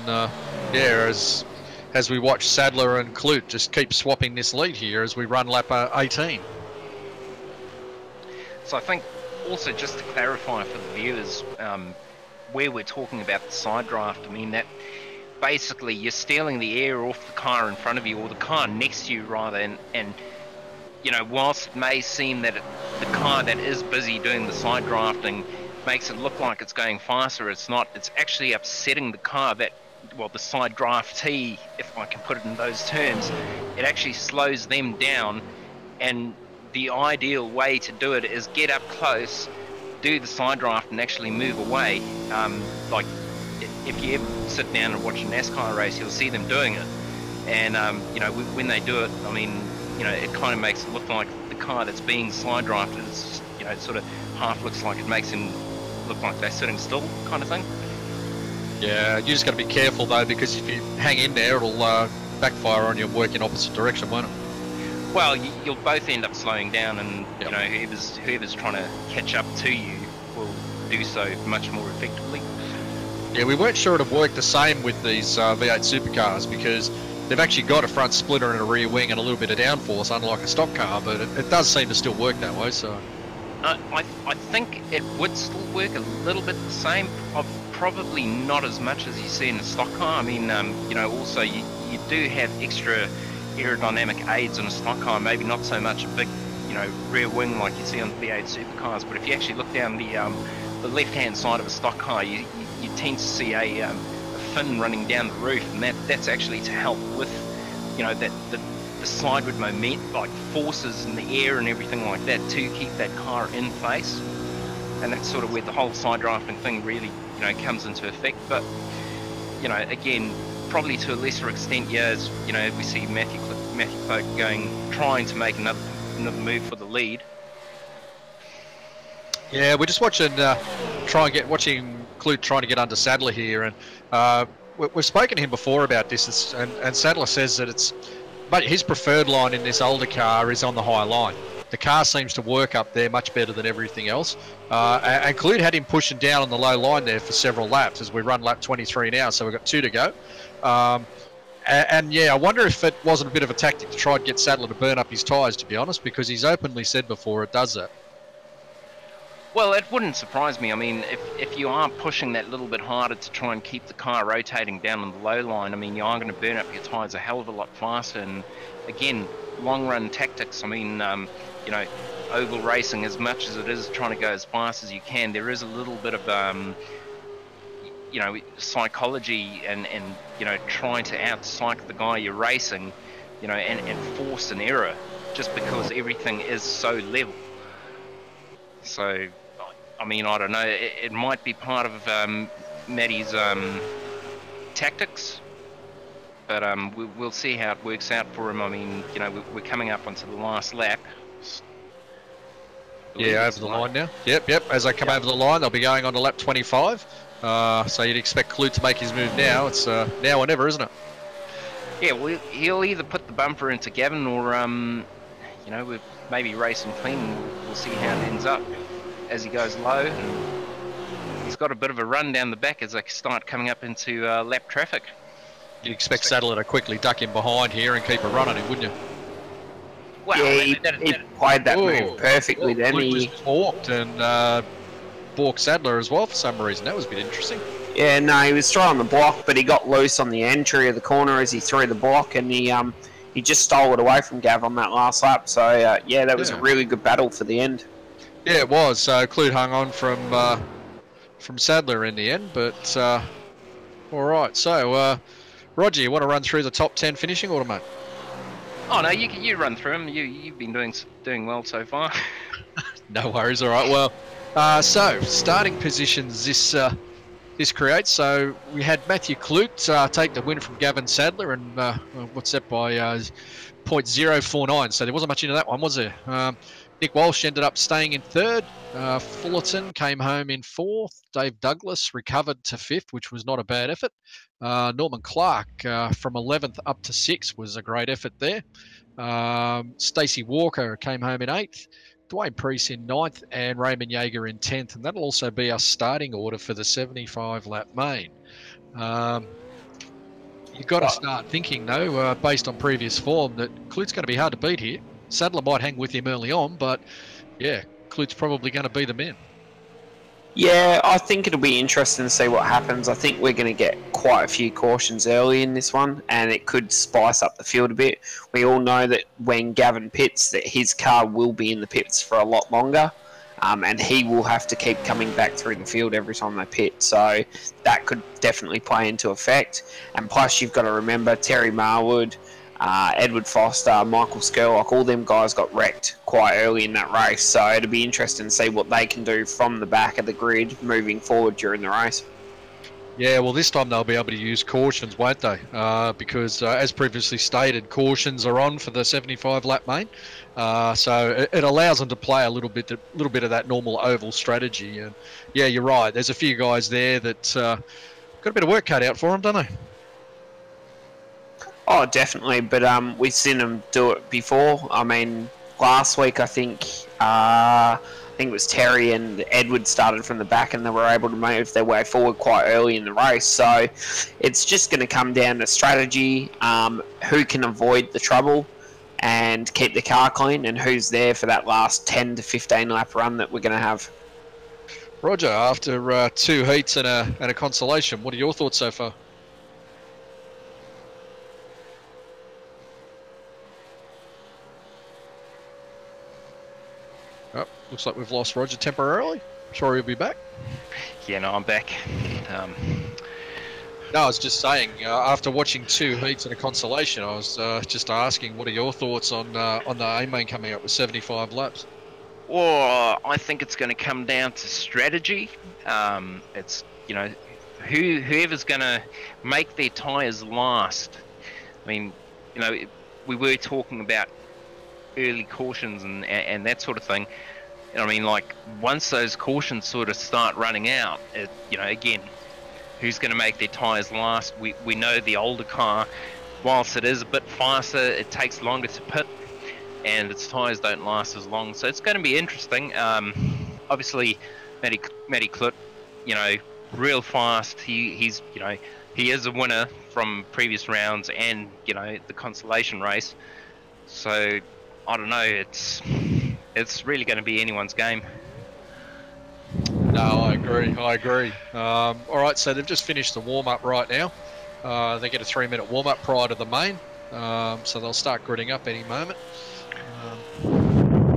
yeah, as we watch Sadler and Clute just keep swapping this lead here as we run lap 18. So I think also, just to clarify for the viewers, where we're talking about the side draft, I mean that basically you're stealing the air off the car in front of you, or the car next to you rather, and you know, whilst it may seem that the car that is busy doing the side drafting makes it look like it's going faster, it's not. It's actually upsetting the car that, well, the side draftee, if I can put it in those terms, it actually slows them down. And the ideal way to do it is get up close, do the side draft, and actually move away. Like, if you ever sit down and watch a NASCAR race, you'll see them doing it. And, you know, when they do it, I mean, you know, it kind of makes it look like the car that's being side drafted is, you know, it sort of half looks like it makes him look like they're sitting still, kind of thing. Yeah, you just got to be careful though, because if you hang in there, it'll backfire on you and work in opposite direction, won't it? Well, you'll both end up slowing down, and Yep. you know whoever's trying to catch up to you will do so much more effectively. Yeah, we weren't sure it'd work the same with these V8 supercars, because they've actually got a front splitter and a rear wing and a little bit of downforce, unlike a stock car, but it does seem to still work that way. So I think it would still work a little bit the same. Probably not as much as you see in a stock car. I mean, you know, also you do have extra aerodynamic aids in a stock car. Maybe not so much a big, you know, rear wing like you see on the V8 supercars. But if you actually look down the left-hand side of a stock car, you tend to see a fin running down the roof, and that's actually to help with, you know, the sideward moment, like forces in the air and everything like that, to keep that car in place. And that's sort of where the whole side drafting thing really, you know, comes into effect. But, you know, again, probably to a lesser extent, yeah, as you know, we see Matthew Cloak trying to make another move for the lead. yeah, we're just watching Clute trying to get under Sadler here, and we've spoken to him before about this, and Sadler says that but his preferred line in this older car is on the high line. The car seems to work up there much better than everything else. And Clute had him pushing down on the low line there for several laps as we run lap 23 now, so we've got 2 to go. And yeah, I wonder if it wasn't a bit of a tactic to try and get Sadler to burn up his tyres, to be honest, because he's openly said before it does that. Well, it wouldn't surprise me. I mean, if you are pushing that little bit harder to try and keep the car rotating down on the low line, I mean, you are going to burn up your tyres a hell of a lot faster. And again, long run tactics, I mean, you know, oval racing, as much as it is trying to go as fast as you can, there is a little bit of, you know, psychology and you know, trying to out-psych the guy you're racing, you know, and force an error just because everything is so level. So, I mean, I don't know, it might be part of Matty's tactics, but we'll see how it works out for him. I mean, you know, we're coming up onto the last lap. Yeah, over the line now. Yep. As they come over the line, they'll be going on to lap 25. So you'd expect Clute to make his move now. It's now or never, isn't it? Yeah, well, he'll either put the bumper into Gavin or, you know, we'll maybe race him clean. We'll see how it ends up as he goes low. And he's got a bit of a run down the back as they start coming up into lap traffic. You'd expect Sadler to quickly duck in behind here and keep a run on him, wouldn't you? Well, yeah, he played that move perfectly then. Clute was balked and balked Sadler as well for some reason. That was a bit interesting. Yeah, no, he was throwing the block, but he got loose on the entry of the corner as he threw the block, and he just stole it away from Gav on that last lap. So, yeah, that was a really good battle for the end. Yeah, it was. So Clute hung on from Sadler in the end, but all right. So, Roger, you want to run through the top 10 finishing order, mate? Oh no, you run through them. You've been doing well so far. No worries. All right. Well, so starting positions this creates. So we had Matthew Clute take the win from Gavin Sadler, and what's that by 0.049. So there wasn't much into that one, was there? Nick Walsh ended up staying in third. Fullerton came home in fourth. Dave Douglas recovered to fifth, which was not a bad effort. Norman Clark from 11th up to 6th was a great effort there. Stacey Walker came home in 8th. Dwayne Priest in 9th and Raymond Yeager in 10th. And that'll also be our starting order for the 75-lap main. You've got to start thinking, though, based on previous form, that Clute's going to be hard to beat here. Sadler might hang with him early on, but, yeah, Clute's probably going to be the man. Yeah, I think it'll be interesting to see what happens. I think we're going to get quite a few cautions early in this one, and it could spice up the field a bit. We all know that when Gavin pits, that his car will be in the pits for a lot longer, and he will have to keep coming back through the field every time they pit. So that could definitely play into effect. And plus, you've got to remember Terry Marwood, Edward Foster, Michael Skurlock, all them guys got wrecked quite early in that race, so it'll be interesting to see what they can do from the back of the grid moving forward during the race. Yeah, well, this time they'll be able to use cautions, won't they? Because, as previously stated, cautions are on for the 75 lap main, so it allows them to play a little bit of that normal oval strategy. And yeah, you're right. There's a few guys there that got a bit of work cut out for them, don't they? Oh, definitely. But we've seen them do it before. I mean, last week I think it was Terry and Edward started from the back, and they were able to move their way forward quite early in the race. So it's just going to come down to strategy, who can avoid the trouble and keep the car clean, and who's there for that last 10 to 15 lap run that we're going to have. Roger, after 2 heats and a consolation, what are your thoughts so far? Oh, looks like we've lost Roger temporarily. Sure he'll be back. Yeah, no, I'm back. No, I was just saying, after watching 2 heats and a consolation, I was just asking, what are your thoughts on the A-main coming up with 75 laps? Well, I think it's going to come down to strategy. It's, you know, whoever's going to make their tyres last. I mean, you know, we were talking about early cautions and that sort of thing. And I mean, like, once those cautions sort of start running out, you know, again, who's going to make their tyres last? We know the older car, whilst it is a bit faster, it takes longer to pit, and its tyres don't last as long. So it's going to be interesting. Obviously, Matty Clut, you know, real fast. He's you know, he is a winner from previous rounds and, you know, the consolation race. So I don't know. It's really going to be anyone's game. No, I agree. All right, so they've just finished the warm-up right now. They get a 3-minute warm-up prior to the main, so they'll start gridding up any moment.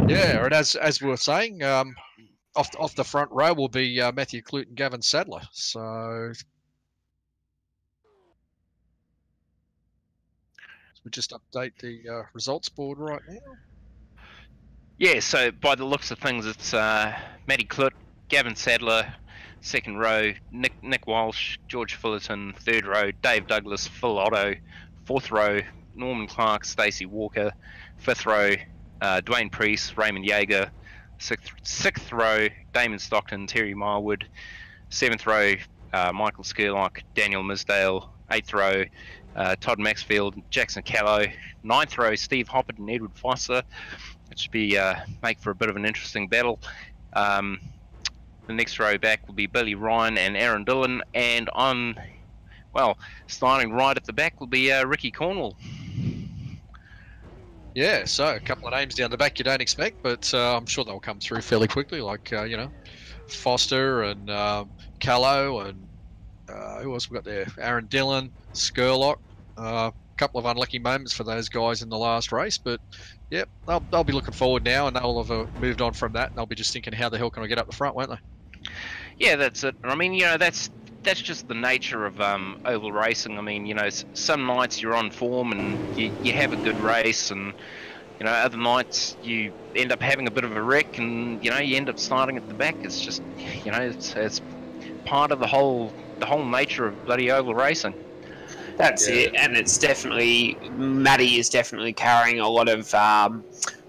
Yeah, and as we were saying, off the front row will be Matthew Clute and Gavin Sadler. So we'll just update the results board right now. Yeah, so by the looks of things, it's Matty Clute, Gavin Sadler, second row, Nick Walsh, George Fullerton, third row, Dave Douglas, Phil Otto, fourth row, Norman Clark, Stacey Walker, fifth row, Dwayne Priest, Raymond Yeager, sixth row, Damon Stockton, Terry Marwood, seventh row, Michael Skerlock, Daniel Misdale, eighth row, Todd Maxfield, Jackson Callow, ninth row, Steve Hoppert and Edward Foster. It should be make for a bit of an interesting battle. The next row back will be Billy Ryan and Aaron Dillon, and starting right at the back will be Ricky Cornwall. Yeah, so a couple of names down the back you don't expect, but I'm sure they'll come through fairly quickly, like, you know, Foster and Callow and who else we got there? Aaron Dillon, Skerlock. A couple of unlucky moments for those guys in the last race, but yeah, they'll be looking forward now, and they'll have moved on from that, and they'll be just thinking, how the hell can I get up the front, won't they? Yeah, that's it. I mean, you know, that's just the nature of oval racing. I mean, you know, some nights you're on form and you have a good race, and, you know, other nights you end up having a bit of a wreck, and, you know, you end up starting at the back. It's just, you know, it's part of the whole nature of bloody oval racing. That's it, and it's definitely, Matty is definitely carrying a lot of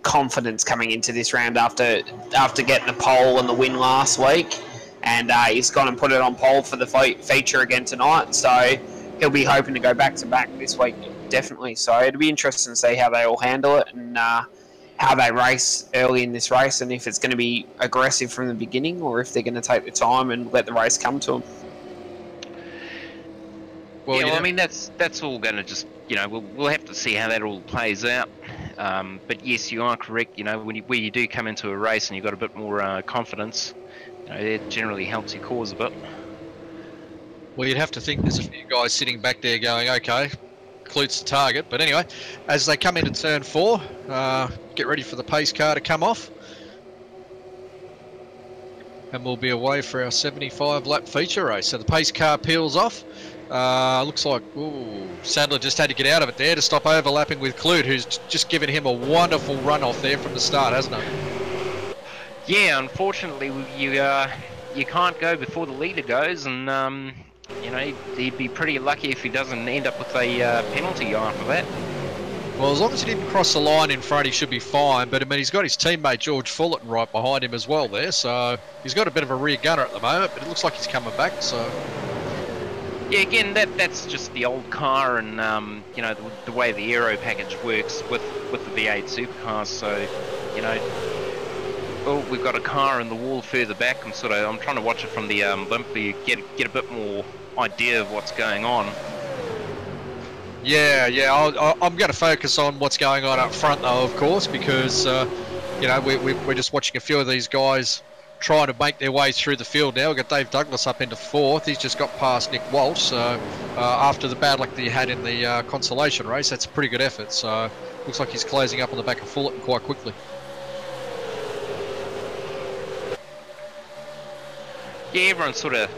confidence coming into this round after getting the pole and the win last week, and he's gone and put it on pole for the feature again tonight, so he'll be hoping to go back to back this week, definitely. So it'll be interesting to see how they all handle it, and how they race early in this race, and if it's going to be aggressive from the beginning, or if they're going to take the time and let the race come to them. Well, yeah, well, I mean, that's all going to just, you know, we'll have to see how that all plays out. But yes, you are correct. You know, where you do come into a race and you've got a bit more confidence, you know, it generally helps your cause a bit. Well, you'd have to think there's a few guys sitting back there going, okay, Clute's the target. But anyway, as they come into turn 4, get ready for the pace car to come off. And we'll be away for our 75-lap feature race. So the pace car peels off. Looks like Sadler just had to get out of it there to stop overlapping with Clute, who's just given him a wonderful run off there from the start, hasn't he? Yeah, unfortunately, you can't go before the leader goes, and you know, he'd be pretty lucky if he doesn't end up with a penalty after that. Well, as long as he didn't cross the line in front, he should be fine. But, I mean, he's got his teammate George Fullerton right behind him as well there. So he's got a bit of a rear gunner at the moment, but it looks like he's coming back. So yeah, again, that's just the old car and, you know, the way the aero package works with the V8 supercars. So, you know, well, we've got a car in the wall further back. I'm trying to watch it from the blimp, get a bit more idea of what's going on. yeah, I'm going to focus on what's going on up front, though, of course, because you know, we're just watching a few of these guys trying to make their way through the field now. We've got Dave Douglas up into 4th. He's just got past Nick Walsh. So after the bad luck that he had in the consolation race, that's a pretty good effort. So looks like he's closing up on the back of Fullerton quite quickly. Yeah, everyone's sort of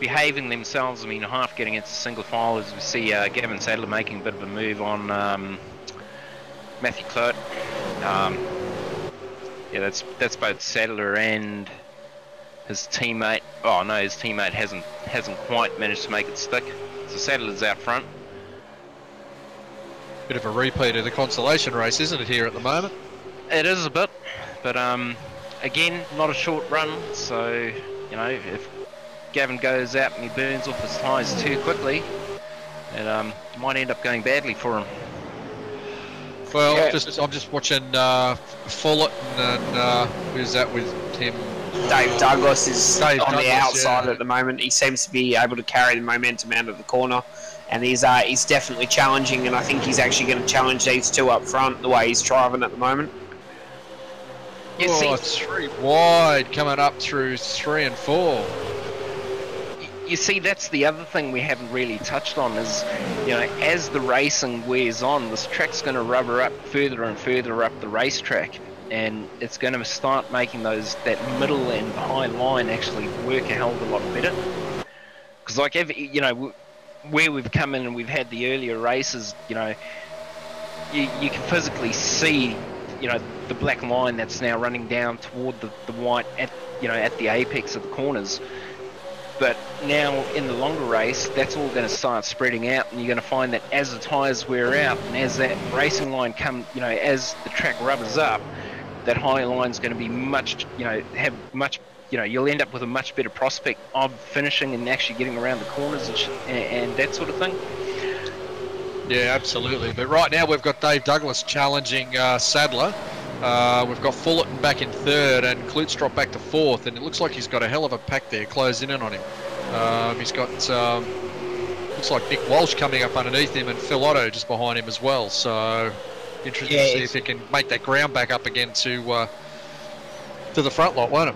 behaving themselves. I mean, half getting into single file as we see Gavin Sadler making a bit of a move on Matthew Clert. Yeah, that's both Sadler and his teammate. Oh no, his teammate hasn't quite managed to make it stick. So Sadler's out front. Bit of a repeat of the consolation race, isn't it, here at the moment? It is a bit, but again, not a short run. So you know, if Gavin goes out and he burns off his tyres too quickly, it might end up going badly for him. Well, yeah. I'm just watching Fullerton and who's that with him? Dave Douglas is on the outside at the moment. He seems to be able to carry the momentum out of the corner, and he's definitely challenging, and I think he's actually going to challenge these two up front the way he's driving at the moment. Oh, 3 wide coming up through 3 and 4. You see, that's the other thing we haven't really touched on is, you know, as the racing wears on, this track's going to rubber up further and further up the racetrack, and it's going to start making that middle and high line actually work a hell of a lot better. Because, like, you know, where we've come in and we've had the earlier races, you know, you can physically see, you know, the black line that's now running down toward the white at, you know, at the apex of the corners. But now in the longer race, that's all going to start spreading out, and you're going to find that as the tyres wear out and as that racing line you know, as the track rubbers up, that high line's going to be much, you know, you know, you'll end up with a much better prospect of finishing and actually getting around the corners and that sort of thing. Yeah, absolutely. But right now we've got Dave Douglas challenging Sadler. We've got Fullerton back in 3rd and Klutstrop back to 4th, and it looks like he's got a hell of a pack there closing in on him. He's got looks like Nick Walsh coming up underneath him and Phil Otto just behind him as well. So interesting to see if he can make that ground back up again to the front lot, won't it?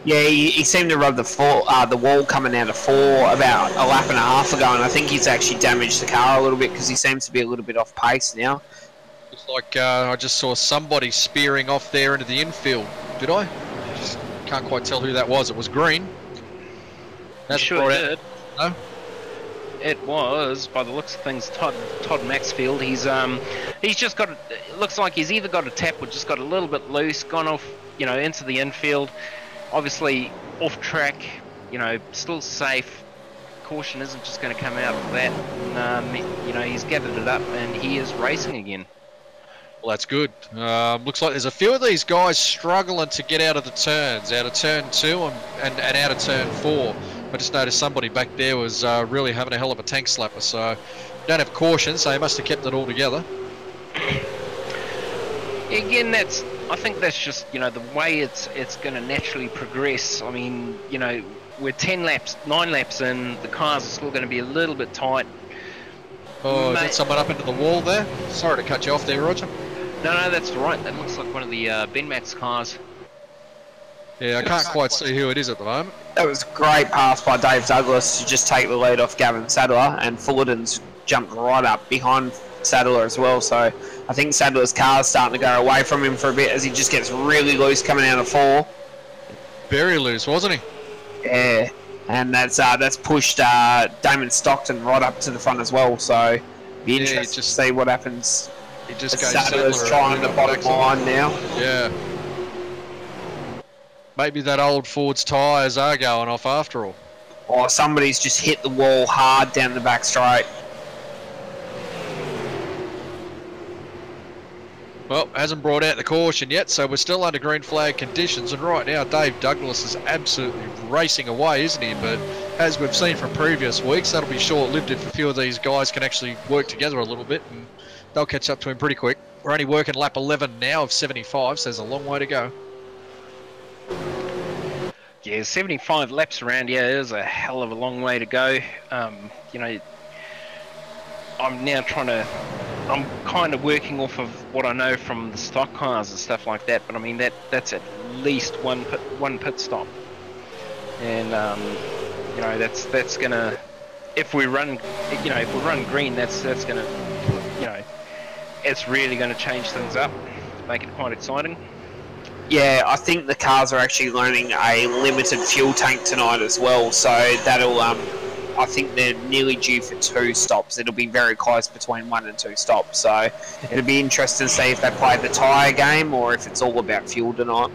Yeah, he seemed to rub the wall coming out of 4 about a lap and a half ago, and I think he's actually damaged the car a little bit because he seems to be a little bit off pace now. Looks like I just saw somebody spearing off there into the infield. Did I? Just can't quite tell who that was. It was green. That's sure did. No? It was, by the looks of things, Todd Maxfield. He's just got. It looks like he's either got a tap or just got a little bit loose, gone off, you know, into the infield. Obviously off track, you know, still safe. Caution isn't just going to come out of that. And, you know, he's gathered it up and he is racing again. Well, that's good. Looks like there's a few of these guys struggling to get out of the turns, out of turn 2 and out of turn 4. I just noticed somebody back there was really having a hell of a tank slapper, so don't have caution, so he must have kept it all together. Again, I think that's just, you know, the way it's going to naturally progress. I mean, you know, we're 9 laps in, the cars are still going to be a little bit tight. Oh, is that someone up into the wall there? Sorry to cut you off there, Roger. No, that's all right. That looks like one of the Ben Max cars. Yeah, I can't quite see who it is at the moment. That was a great pass by Dave Douglas to just take the lead off Gavin Sadler, and Fullerton's jumped right up behind Sadler as well, so I think Sadler's car's starting to go away from him for a bit as he just gets really loose coming out of 4. Very loose, wasn't he? Yeah, and that's pushed Damon Stockton right up to the front as well, so be interesting to see what happens. He just goes Sadler's trying the bottom line now. Yeah. Maybe that old Ford's tyres are going off after all. or somebody's just hit the wall hard down the back straight. Well, hasn't brought out the caution yet, so we're still under green flag conditions. And right now, Dave Douglas is absolutely racing away, isn't he? But as we've seen from previous weeks, that'll be short-lived if a few of these guys can actually work together a little bit, and they'll catch up to him pretty quick. We're only working lap 11 now of 75, so there's a long way to go. Yeah, 75 laps around here is a hell of a long way to go. You know, I'm now I'm kind of working off of what I know from the stock cars and stuff like that, but I mean that's at least one pit stop, and you know that's gonna, if we run green, that's gonna, you know, it's really gonna change things up, make it quite exciting. Yeah, I think the cars are actually learning a limited fuel tank tonight as well, so that'll I think they're nearly due for 2 stops. It'll be very close between 1 and 2 stops. So it'll be interesting to see if they play the tyre game or if it's all about fuel tonight.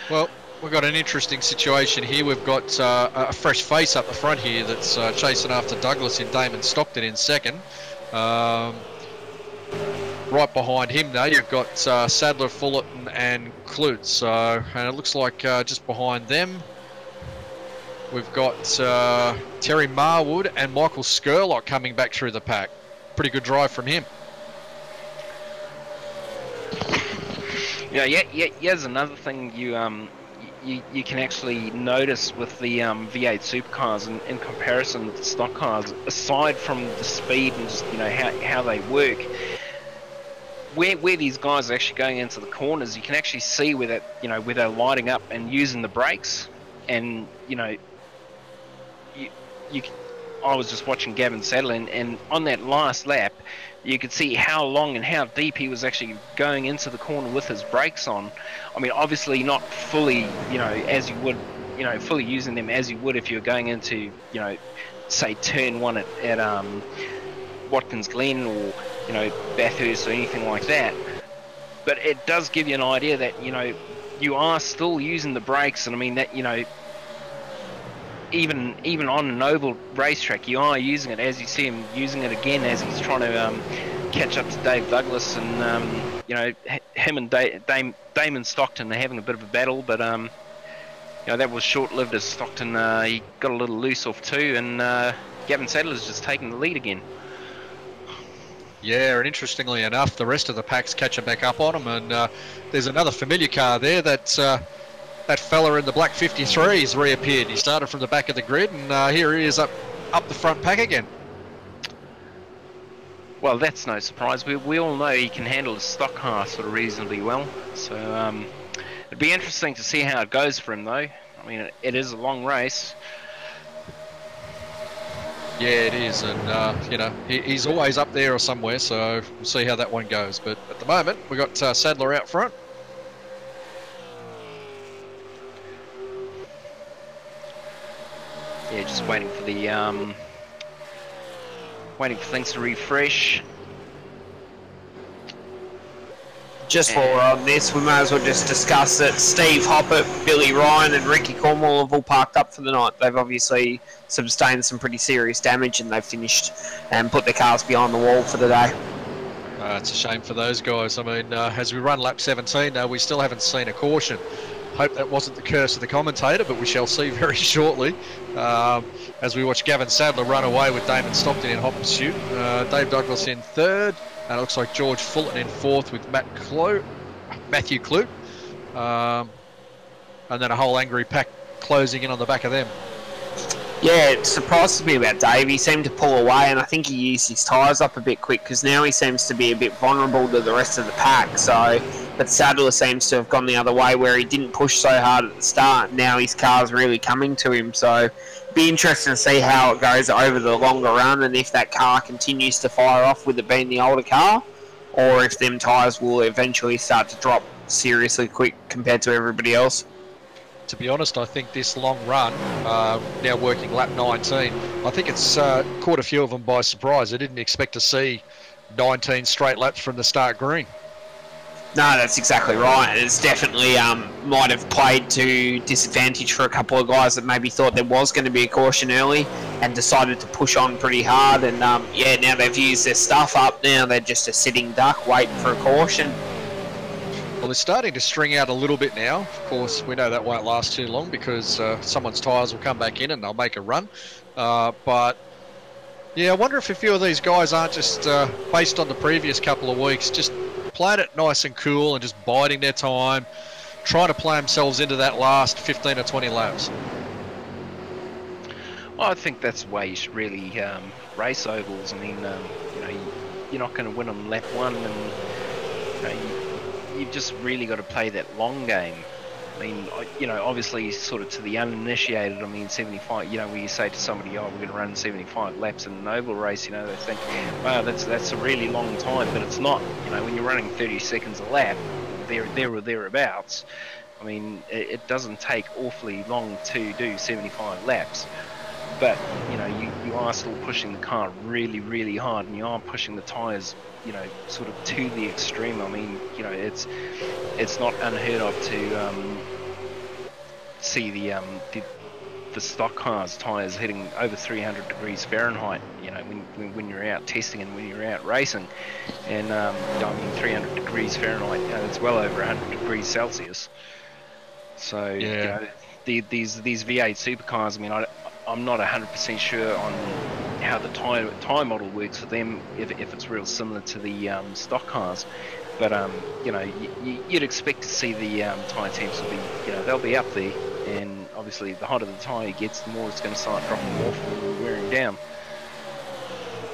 Well, we've got an interesting situation here. We've got a fresh face up the front here that's chasing after Douglas in Damon Stockton in second. Right behind him now, you've got Sadler, Fullerton and Clute. So, and it looks like just behind them, we've got Terry Marwood and Michael Skurlock coming back through the pack. Pretty good drive from him. Yeah. Here's another thing you can actually notice with the V8 supercars in comparison to stock cars, aside from the speed and just, you know, how they work. Where these guys are actually going into the corners, you can actually see where that, you know, where they're lighting up and using the brakes, and you know. I was just watching Gavin Sadler, and on that last lap, you could see how long and how deep he was actually going into the corner with his brakes on. I mean, obviously not fully, you know, as you would, you know, fully using them as you would if you were going into, you know, say turn 1 at Watkins Glen or, you know, Bathurst or anything like that. But it does give you an idea that, you know, you are still using the brakes, and I mean that, you know, even on an oval racetrack, you are using it, as you see him using it again as he's trying to catch up to Dave Douglas, and you know, him and Damon Stockton are having a bit of a battle, but you know, that was short-lived as Stockton he got a little loose off too, and Gavin Sadler's just taking the lead again. Yeah, and interestingly enough, the rest of the pack's catching back up on him, and there's another familiar car there that fella in the black 53 has reappeared. He started from the back of the grid, and here he is up the front pack again. Well, that's no surprise. We all know he can handle a stock car sort of reasonably well. So it'd be interesting to see how it goes for him, though. I mean, it is a long race. Yeah, it is, and you know, he's always up there or somewhere, so we'll see how that one goes. But at the moment, we've got Sadler out front. Yeah, just waiting for the waiting for things to refresh. Just while we're on this, we may as well just discuss that Steve Hoppett, Billy Ryan and Ricky Cornwall have all parked up for the night. They've obviously sustained some pretty serious damage, and they've finished and put their cars behind the wall for the day. It's a shame for those guys. I mean, as we run lap 17, we still haven't seen a caution. Hope that wasn't the curse of the commentator, but we shall see very shortly as we watch Gavin Sadler run away with Damon Stockton in hot pursuit. Dave Douglas in third, and it looks like George Fullerton in fourth with Matthew Clute, and then a whole angry pack closing in on the back of them. Yeah, it surprises me about Dave. He seemed to pull away, and I think he used his tyres up a bit quick, because now he seems to be a bit vulnerable to the rest of the pack. So, but Sadler seems to have gone the other way, where he didn't push so hard at the start. Now his car's really coming to him. So, be interesting to see how it goes over the longer run, and if that car continues to fire off with it being the older car, or if them tyres will eventually start to drop seriously quick compared to everybody else. To be honest, I think this long run, now working lap 19, I think it's caught a few of them by surprise. I didn't expect to see 19 straight laps from the start green. No, that's exactly right. It's definitely might have played to disadvantage for a couple of guys that maybe thought there was going to be a caution early and decided to push on pretty hard. And yeah, now they've used their stuff up. Now they're just a sitting duck waiting for a caution. Well, they're starting to string out a little bit now. Of course, we know that won't last too long because someone's tyres will come back in and they'll make a run. But yeah, I wonder if a few of these guys aren't just based on the previous couple of weeks, just playing it nice and cool and just biding their time, trying to play themselves into that last 15 or 20 laps. Well, I think that's the way you should really race ovals. I mean, you know, you're not going to win on lap one, and you know, you've just really got to play that long game. I mean, you know, obviously, sort of to the uninitiated, I mean, 75, you know, where you say to somebody, oh, we're going to run 75 laps in an oval race, you know, they think, wow, that's a really long time, but it's not. You know, when you're running 30 seconds a lap, there or thereabouts, I mean, it doesn't take awfully long to do 75 laps. But, you know, you are still pushing the car really, really hard, and you are pushing the tyres, you know, sort of to the extreme. I mean, you know, it's not unheard of to see the stock cars tyres hitting over 300 degrees Fahrenheit, you know, when you're out testing and when you're out racing. And, I mean, 300 degrees Fahrenheit, you know, that's well over 100 degrees Celsius. So, Yeah. you know, these V8 supercars, I mean, I'm not 100% sure on how the tyre model works for them, if it's real similar to the stock cars. But you know, you'd expect to see the tyre temps will be, you know, they'll be up there, and obviously the hotter the tyre gets, the more it's going to start dropping off and wearing down.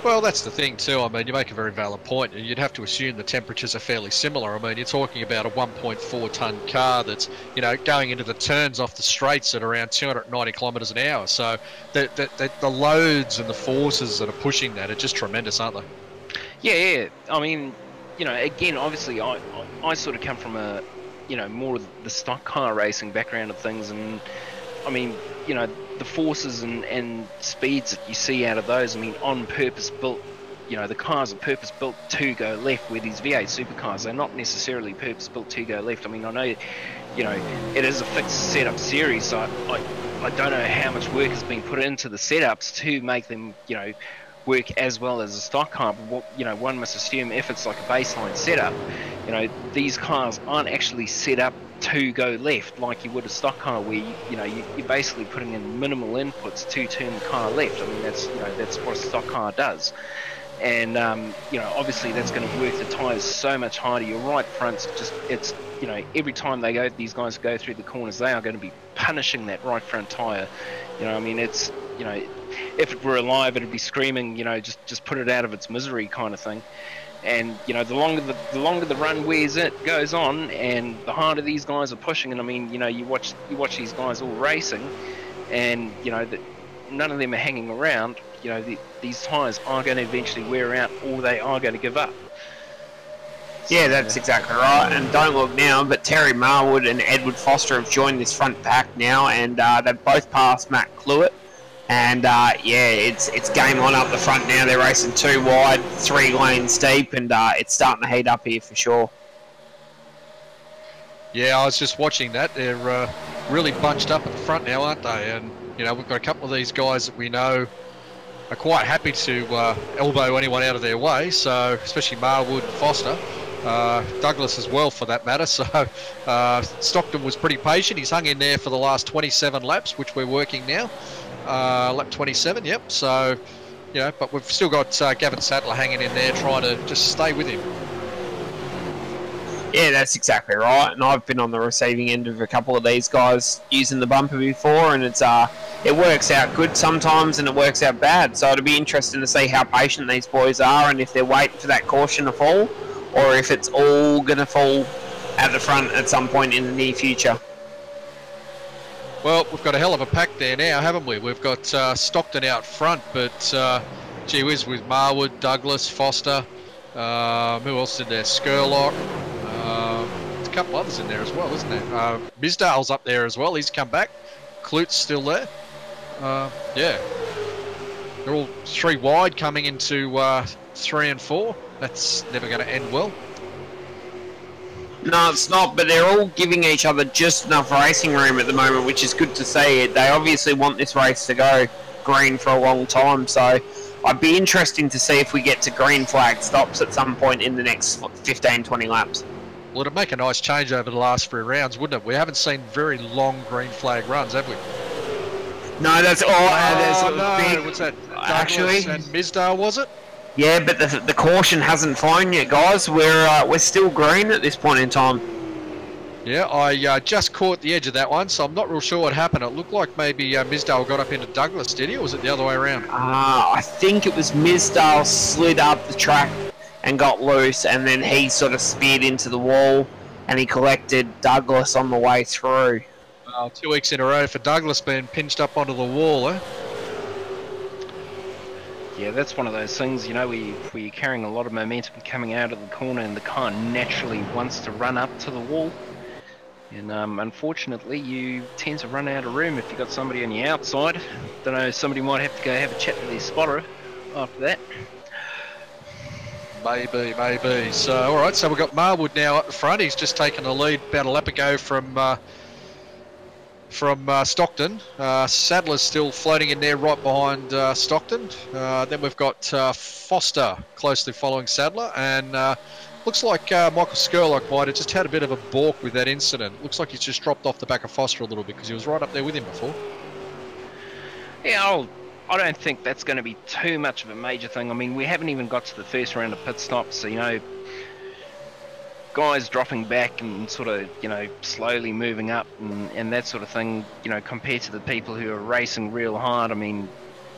Well, that's the thing too. I mean, you make a very valid point. You'd have to assume the temperatures are fairly similar. I mean, you're talking about a 1.4 ton car that's, you know, going into the turns off the straights at around 290 kilometres an hour. So the loads and the forces that are pushing that are just tremendous, aren't they? Yeah. I mean, you know, again, obviously, I sort of come from a, you know, more of the stock car racing background of things, and I mean, you know, the forces and speeds that you see out of those, I mean, on purpose built, you know, the cars are purpose built to go left, where these V8 supercars, they're not necessarily purpose built to go left. I mean, I know, you know, it is a fixed setup series, so I don't know how much work has been put into the setups to make them, you know, work as well as a stock car. But what, you know, one must assume if it's like a baseline setup, you know, these cars aren't actually set up to go left like you would a stock car, where you know, you're basically putting in minimal inputs to turn the car left. I mean, that's, you know, that's what a stock car does. And you know, obviously that's going to work the tyres so much harder. Your right front's just, it's, you know, every time these guys go through the corners, they are going to be punishing that right front tyre. You know, I mean, it's, you know, if it were alive, it'd be screaming, you know, just put it out of its misery kind of thing. And you know, the longer the run goes on, and the harder these guys are pushing. And I mean, you know, you watch these guys all racing, and you know that none of them are hanging around. You know, these tyres are going to eventually wear out, or they are going to give up. Yeah, that's exactly right. And don't look now, but Terry Marwood and Edward Foster have joined this front pack now, and they've both passed Matt Cluett. And yeah, it's game on up the front now. They're racing 2 wide, 3 lanes deep, and it's starting to heat up here for sure. Yeah, I was just watching that. They're really bunched up at the front now, aren't they? And you know, we've got a couple of these guys that we know are quite happy to elbow anyone out of their way. So especially Marwood and Foster, Douglas as well for that matter. So Stockton was pretty patient. He's hung in there for the last 27 laps, which we're working now. Lap 27, yep. So, you know, but we've still got Gavin Sattler hanging in there, trying to just stay with him. Yeah, that's exactly right. And I've been on the receiving end of a couple of these guys using the bumper before, and it's it works out good sometimes, and it works out bad. So it'll be interesting to see how patient these boys are, and if they're waiting for that caution to fall, or if it's all going to fall at the front at some point in the near future. Well, we've got a hell of a pack there now, haven't we? We've got Stockton out front, but gee whiz, with Marwood, Douglas, Foster, who else in there? Skurlock. There's a couple others in there as well, isn't there? Misdale's up there as well. He's come back. Clute's still there. Yeah. They're all 3 wide coming into 3 and 4. That's never going to end well. No, it's not, but they're all giving each other just enough racing room at the moment, which is good to see. They obviously want this race to go green for a long time, so I'd be interesting to see if we get to green flag stops at some point in the next 15, 20 laps. Well, it'd make a nice change over the last 3 rounds, wouldn't it? We haven't seen very long green flag runs, have we? No, that's all. No, what's that? Actually, Douglas and Misdale, was it? Yeah, but the caution hasn't flown yet, guys. We're still green at this point in time. Yeah, I just caught the edge of that one, so I'm not real sure what happened. It looked like maybe Misdale got up into Douglas, did he, or was it the other way around? I think it was Misdale slid up the track and got loose, and then he sort of speared into the wall, and he collected Douglas on the way through. 2 weeks in a row for Douglas being pinched up onto the wall, eh? Yeah, that's one of those things, you know, where you're carrying a lot of momentum coming out of the corner and the car naturally wants to run up to the wall. And unfortunately, you tend to run out of room if you've got somebody on the outside. Don't know, somebody might have to go have a chat with their spotter after that. Maybe. So, all right, so we've got Marwood now up the front. He's just taken the lead about a lap ago from Stockton. Sadler's still floating in there right behind Stockton. Then we've got Foster closely following Sadler, and looks like Michael Skurlock might have just had a bit of a balk with that incident. Looks like he's just dropped off the back of Foster a little bit because he was right up there with him before. Yeah, I don't think that's going to be too much of a major thing. I mean, we haven't even got to the first round of pit stops, so, you know, guys dropping back and sort of, you know, slowly moving up and that sort of thing, you know, compared to the people who are racing real hard. I mean,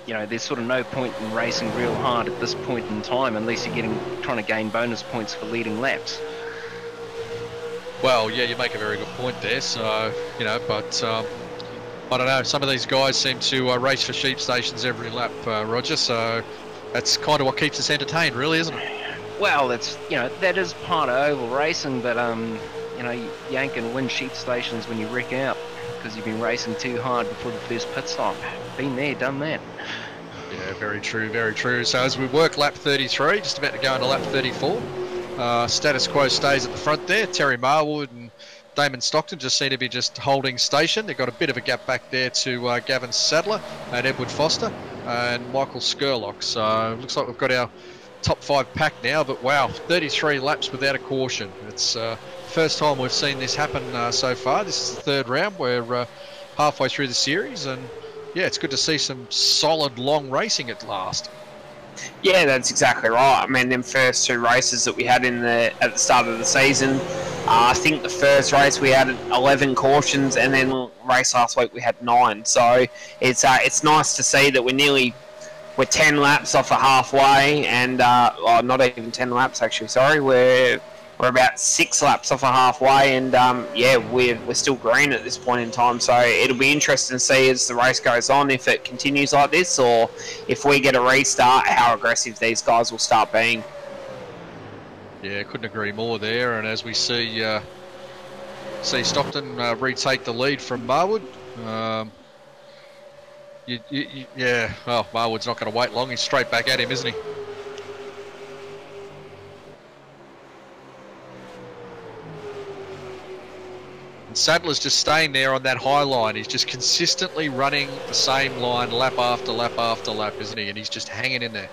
you know, there's sort of no point in racing real hard at this point in time unless you're trying to gain bonus points for leading laps. Well, yeah, you make a very good point there. So, you know, but I don't know. Some of these guys seem to race for sheep stations every lap, Roger. So that's kind of what keeps us entertained, really, isn't it? Well, that's, you know, that is part of oval racing, but you know, you ain't gonna win sheep stations when you wreck out because you've been racing too hard before the first pit stop. Been there, done that. Yeah, very true, very true. So as we work lap 33, just about to go into lap 34, status quo stays at the front there. Terry Marwood and Damon Stockton just seem to be just holding station. They've got a bit of a gap back there to Gavin Sadler and Edward Foster and Michael Skurlock. So looks like we've got our top 5 pack now, but wow, 33 laps without a caution. It's first time we've seen this happen so far. This is the 3rd round. We're halfway through the series, and yeah, it's good to see some solid long racing at last. Yeah, that's exactly right. I mean, them first 2 races that we had at the start of the season, I think the first race we had 11 cautions, and then race last week we had 9. So it's nice to see that we're 10 laps off a halfway, and not even 10 laps actually. Sorry, we're about 6 laps off a halfway, and yeah, we're still green at this point in time. So it'll be interesting to see as the race goes on if it continues like this, or if we get a restart, how aggressive these guys will start being. Yeah, couldn't agree more there. And as we see Stockton retake the lead from Marwood. Yeah, well, Marwood's not going to wait long. He's straight back at him, isn't he? And Sadler's just staying there on that high line. He's just consistently running the same line lap after lap after lap, isn't he? And he's just hanging in there.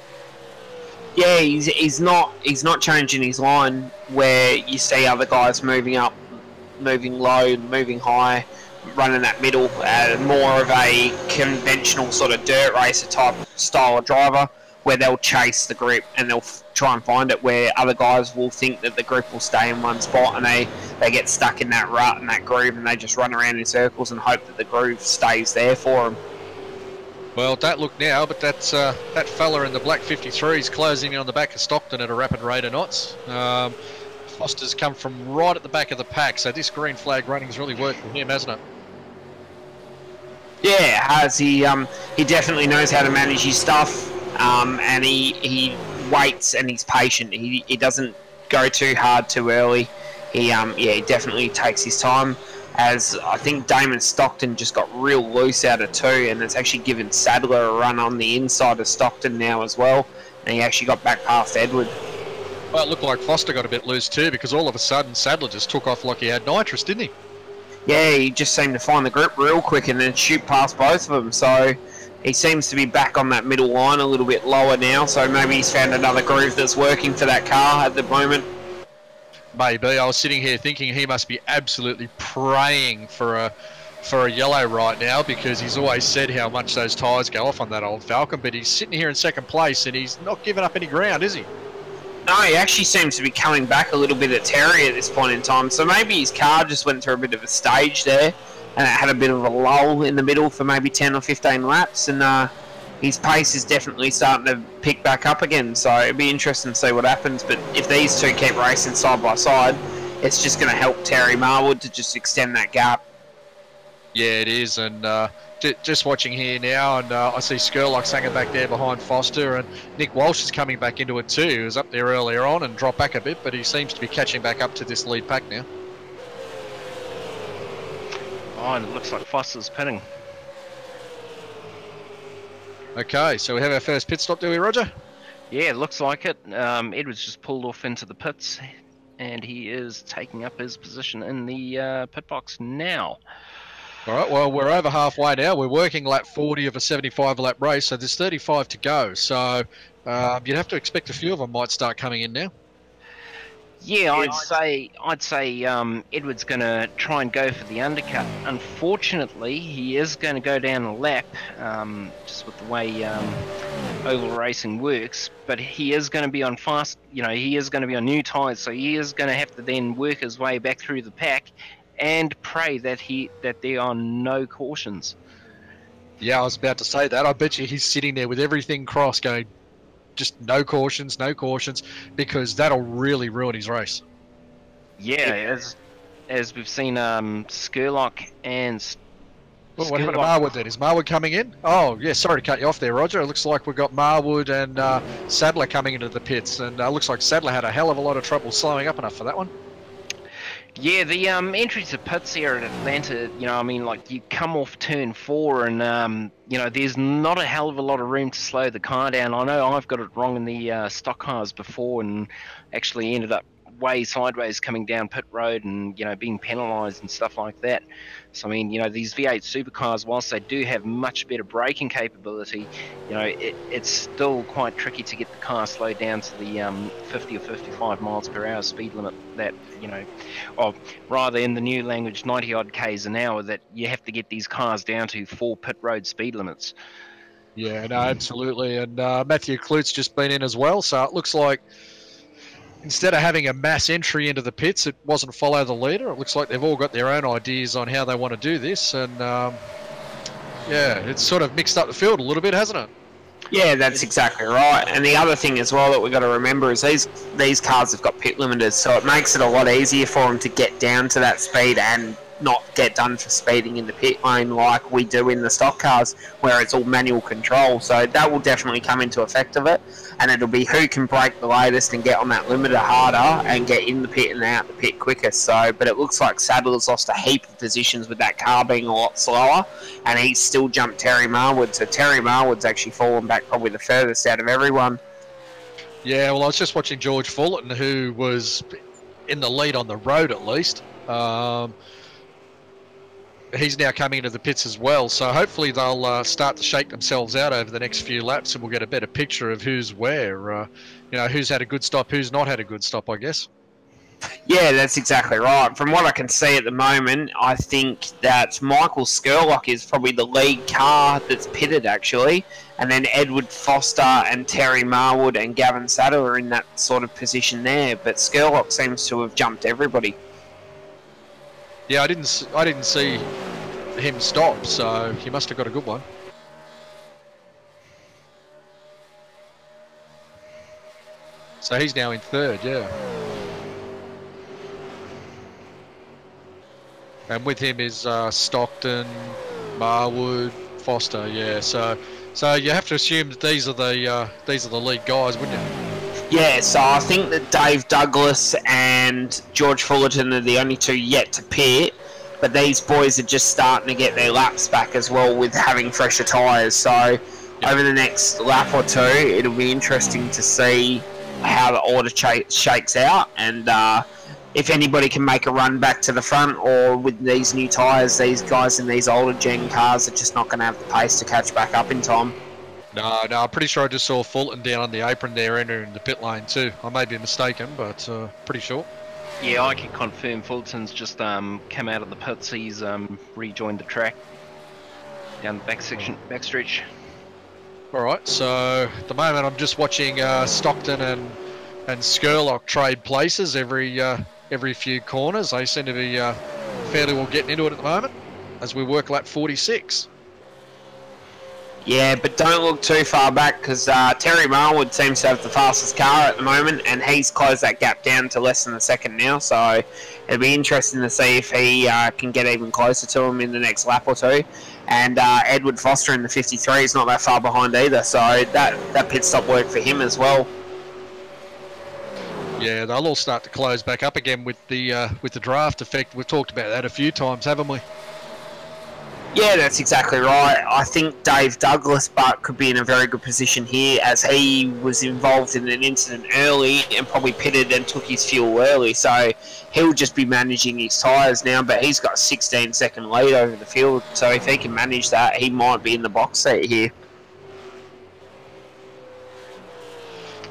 Yeah, he's not changing his line where you see other guys moving up, moving low, moving high, running that middle, more of a conventional sort of dirt racer type style of driver where they'll chase the grip and they'll try and find it, where other guys will think that the grip will stay in one spot and they get stuck in that rut and that groove and they just run around in circles and hope that the groove stays there for them. Well, don't look now, but that fella in the black 53 is closing in on the back of Stockton at a rapid rate of knots. Foster's come from right at the back of the pack, so this green flag running's really worked for him, hasn't it? Yeah, it has. He definitely knows how to manage his stuff, and he waits and he's patient. He doesn't go too hard too early. He definitely takes his time. As I think Damon Stockton just got real loose out of 2, and it's actually given Sadler a run on the inside of Stockton now as well, and he actually got back past Edward. Well, it looked like Foster got a bit loose too, because all of a sudden Sadler just took off like he had nitrous, didn't he? Yeah, he just seemed to find the grip real quick and then shoot past both of them. So he seems to be back on that middle line a little bit lower now. So maybe he's found another groove that's working for that car at the moment. Maybe. I was sitting here thinking he must be absolutely praying for a yellow right now, because he's always said how much those tyres go off on that old Falcon. But he's sitting here in second place and he's not giving up any ground, is he? No, he actually seems to be coming back a little bit at Terry at this point in time. So maybe his car just went through a bit of a stage there and it had a bit of a lull in the middle for maybe 10 or 15 laps. And his pace is definitely starting to pick back up again. So it'd be interesting to see what happens. But if these two keep racing side by side, it's just going to help Terry Marwood to just extend that gap. Yeah, it is. And just watching here now, and I see Skurlock's hanging back there behind Foster, and Nick Walsh is coming back into it too. He was up there earlier on and dropped back a bit, but he seems to be catching back up to this lead pack now. Oh, and it looks like Foster's pitting. Okay, so we have our first pit stop, do we, Roger? Yeah, it looks like it. Edwards just pulled off into the pits, and he is taking up his position in the pit box now. All right, well, we're over halfway now. We're working lap 40 of a 75-lap race, so there's 35 to go. So you'd have to expect a few of them might start coming in now. Yeah, I'd say Edwards going to try and go for the undercut. Unfortunately, he is going to go down a lap, just with the way oval racing works. But he is going to be on fast, he is going to be on new tyres, so he is going to have to then work his way back through the pack and pray that there are no cautions. Yeah, I was about to say that. I bet you he's sitting there with everything crossed going, just no cautions, because that'll really ruin his race. Yeah, as we've seen Skurlock and... Well, what happened to Marwood then? Is Marwood coming in? Oh, yeah, sorry to cut you off there, Roger. It looks like we've got Marwood and Sadler coming into the pits, and looks like Sadler had a hell of a lot of trouble slowing up enough for that one. Yeah, the entry to pits here at Atlanta, you come off turn 4 and, there's not a hell of a lot of room to slow the car down. I know I've got it wrong in the stock cars before and actually ended up way sideways coming down pit road and, being penalised and stuff like that. So, these V8 supercars, whilst they do have much better braking capability, it's still quite tricky to get the car slowed down to the 50 or 55 miles per hour speed limit that, or rather in the new language, 90 odd Ks an hour that you have to get these cars down to for pit road speed limits. Yeah, no, absolutely. And Matthew Klut's just been in as well, so it looks like instead of having a mass entry into the pits, it wasn't follow the leader. It looks like they've all got their own ideas on how they want to do this. And, yeah, it's sort of mixed up the field a little bit, hasn't it? Yeah, that's exactly right. And the other thing as well that we've got to remember is these cars have got pit limiters, so it makes it a lot easier for them to get down to that speed and not get done for speeding in the pit lane like we do in the stock cars where it's all manual control. So that will definitely come into effect of it, and it'll be who can brake the latest and get on that limiter harder and get in the pit and out the pit quickest. So, but it looks like Sadler's lost a heap of positions with that car being a lot slower, and he's still jumped Terry Marwood. So Terry Marwood's actually fallen back probably the furthest out of everyone. Yeah, well, I was just watching George Fullerton, who was in the lead on the road at least. He's now coming into the pits as well, so hopefully they'll start to shake themselves out over the next few laps, and we'll get a better picture of who's where, who's had a good stop, who's not had a good stop, I guess. Yeah, that's exactly right. From what I can see at the moment, I think that Michael Skurlock is probably the lead car that's pitted, actually, and then Edward Foster and Terry Marwood and Gavin Sadler are in that sort of position there, but Skurlock seems to have jumped everybody. Yeah, I didn't see him stop, so he must have got a good one. So he's now in third, yeah. And with him is Stockton, Marwood, Foster, yeah. So you have to assume that these are the lead guys, wouldn't you? Yeah, so I think that Dave Douglas and George Fullerton are the only two yet to pit, but these boys are just starting to get their laps back as well with having fresher tyres. So over the next lap or two, it'll be interesting to see how the order shakes out, and if anybody can make a run back to the front, or with these new tyres, these guys in these older gen cars are just not going to have the pace to catch back up in time. No, I'm pretty sure I just saw Fulton down on the apron there entering the pit lane too. I may be mistaken, but pretty sure. Yeah, I can confirm Fulton's just come out of the pits. He's rejoined the track down the backstretch. All right, so at the moment I'm just watching Stockton and Skurlock trade places every few corners. They seem to be fairly well getting into it at the moment as we work lap 46. Yeah, but don't look too far back, because Terry Marwood seems to have the fastest car at the moment, and he's closed that gap down to less than a second now, so it'll be interesting to see if he can get even closer to him in the next lap or two. And Edward Foster in the 53 is not that far behind either, so that pit stop worked for him as well. Yeah, they'll all start to close back up again with the draft effect. We've talked about that a few times, haven't we? Yeah, that's exactly right. I think Dave Douglas could be in a very good position here, as he was involved in an incident early and probably pitted and took his fuel early, so he'll just be managing his tyres now, but he's got a 16-second lead over the field, so if he can manage that, he might be in the box seat here.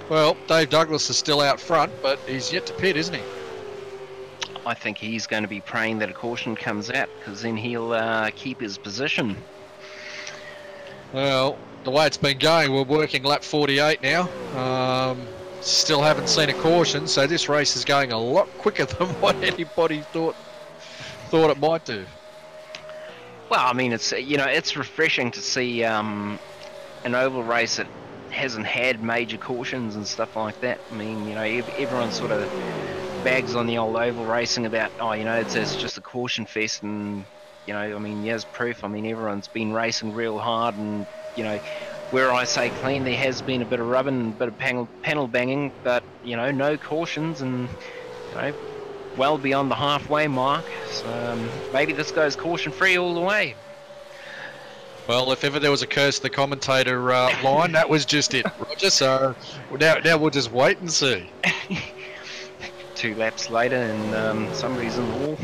Well, Dave Douglas is still out front, but he's yet to pit, isn't he? I think he's going to be praying that a caution comes out, because then he'll keep his position. Well, the way it's been going, we're working lap 48 now. Still haven't seen a caution, so this race is going a lot quicker than what anybody thought it might do. Well, I mean, it's refreshing to see an oval race that hasn't had major cautions and stuff like that. I mean, everyone sort of bags on the old oval racing about, it's just a caution fest, and I mean, there's proof. I mean, everyone's been racing real hard, and where I say clean, there has been a bit of rubbing, a bit of panel banging, but no cautions, and well beyond the halfway mark. So maybe this goes caution free all the way. Well, if ever there was a curse the commentator line, that was just it, Roger. So now we'll just wait and see. 2 laps later, and somebody's in the wall.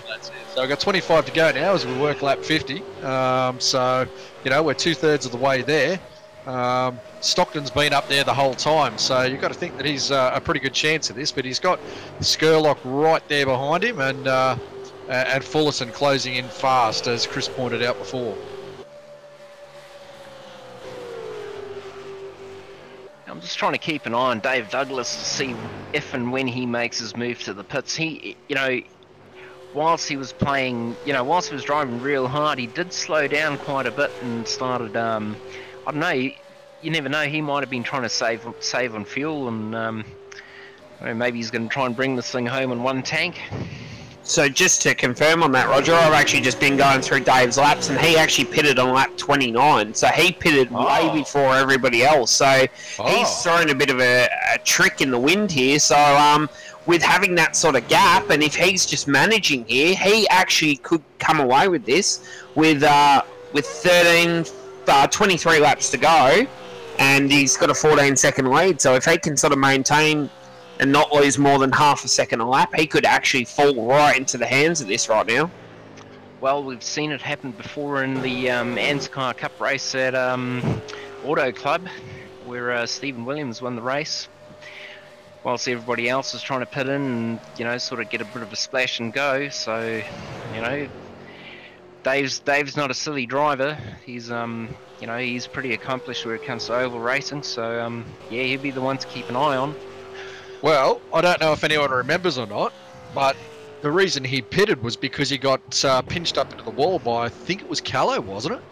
That's it. So we've got 25 to go now as we work lap 50. So, we're 2/3 of the way there. Stockton's been up there the whole time, so you've got to think that he's a pretty good chance of this, but he's got Skurlock right there behind him, and Fullerton closing in fast, as Chris pointed out before. I'm just trying to keep an eye on Dave Douglas to see if and when he makes his move to the pits. He, whilst he was playing, whilst he was driving real hard, he did slow down quite a bit and started, I don't know, you never know, he might have been trying to save on fuel, and maybe he's going to try and bring this thing home in one tank. So just to confirm on that, Roger, I've actually just been going through Dave's laps, and he actually pitted on lap 29. So he pitted way before everybody else. So he's thrown a bit of a trick in the wind here. So with having that sort of gap, and if he's just managing here, he actually could come away with this with 23 laps to go, and he's got a 14-second lead. So if he can sort of maintain and not lose more than half a second a lap, he could actually fall right into the hands of this right now. Well, we've seen it happen before in the AUSCAR Cup race at Auto Club, where Stephen Williams won the race, whilst everybody else was trying to pit in and, sort of get a bit of a splash and go. So, Dave's not a silly driver. He's, he's pretty accomplished where it comes to oval racing. So, yeah, he'll be the one to keep an eye on. Well, I don't know if anyone remembers or not, but the reason he pitted was because he got pinched up into the wall by, I think it was Callow, wasn't it?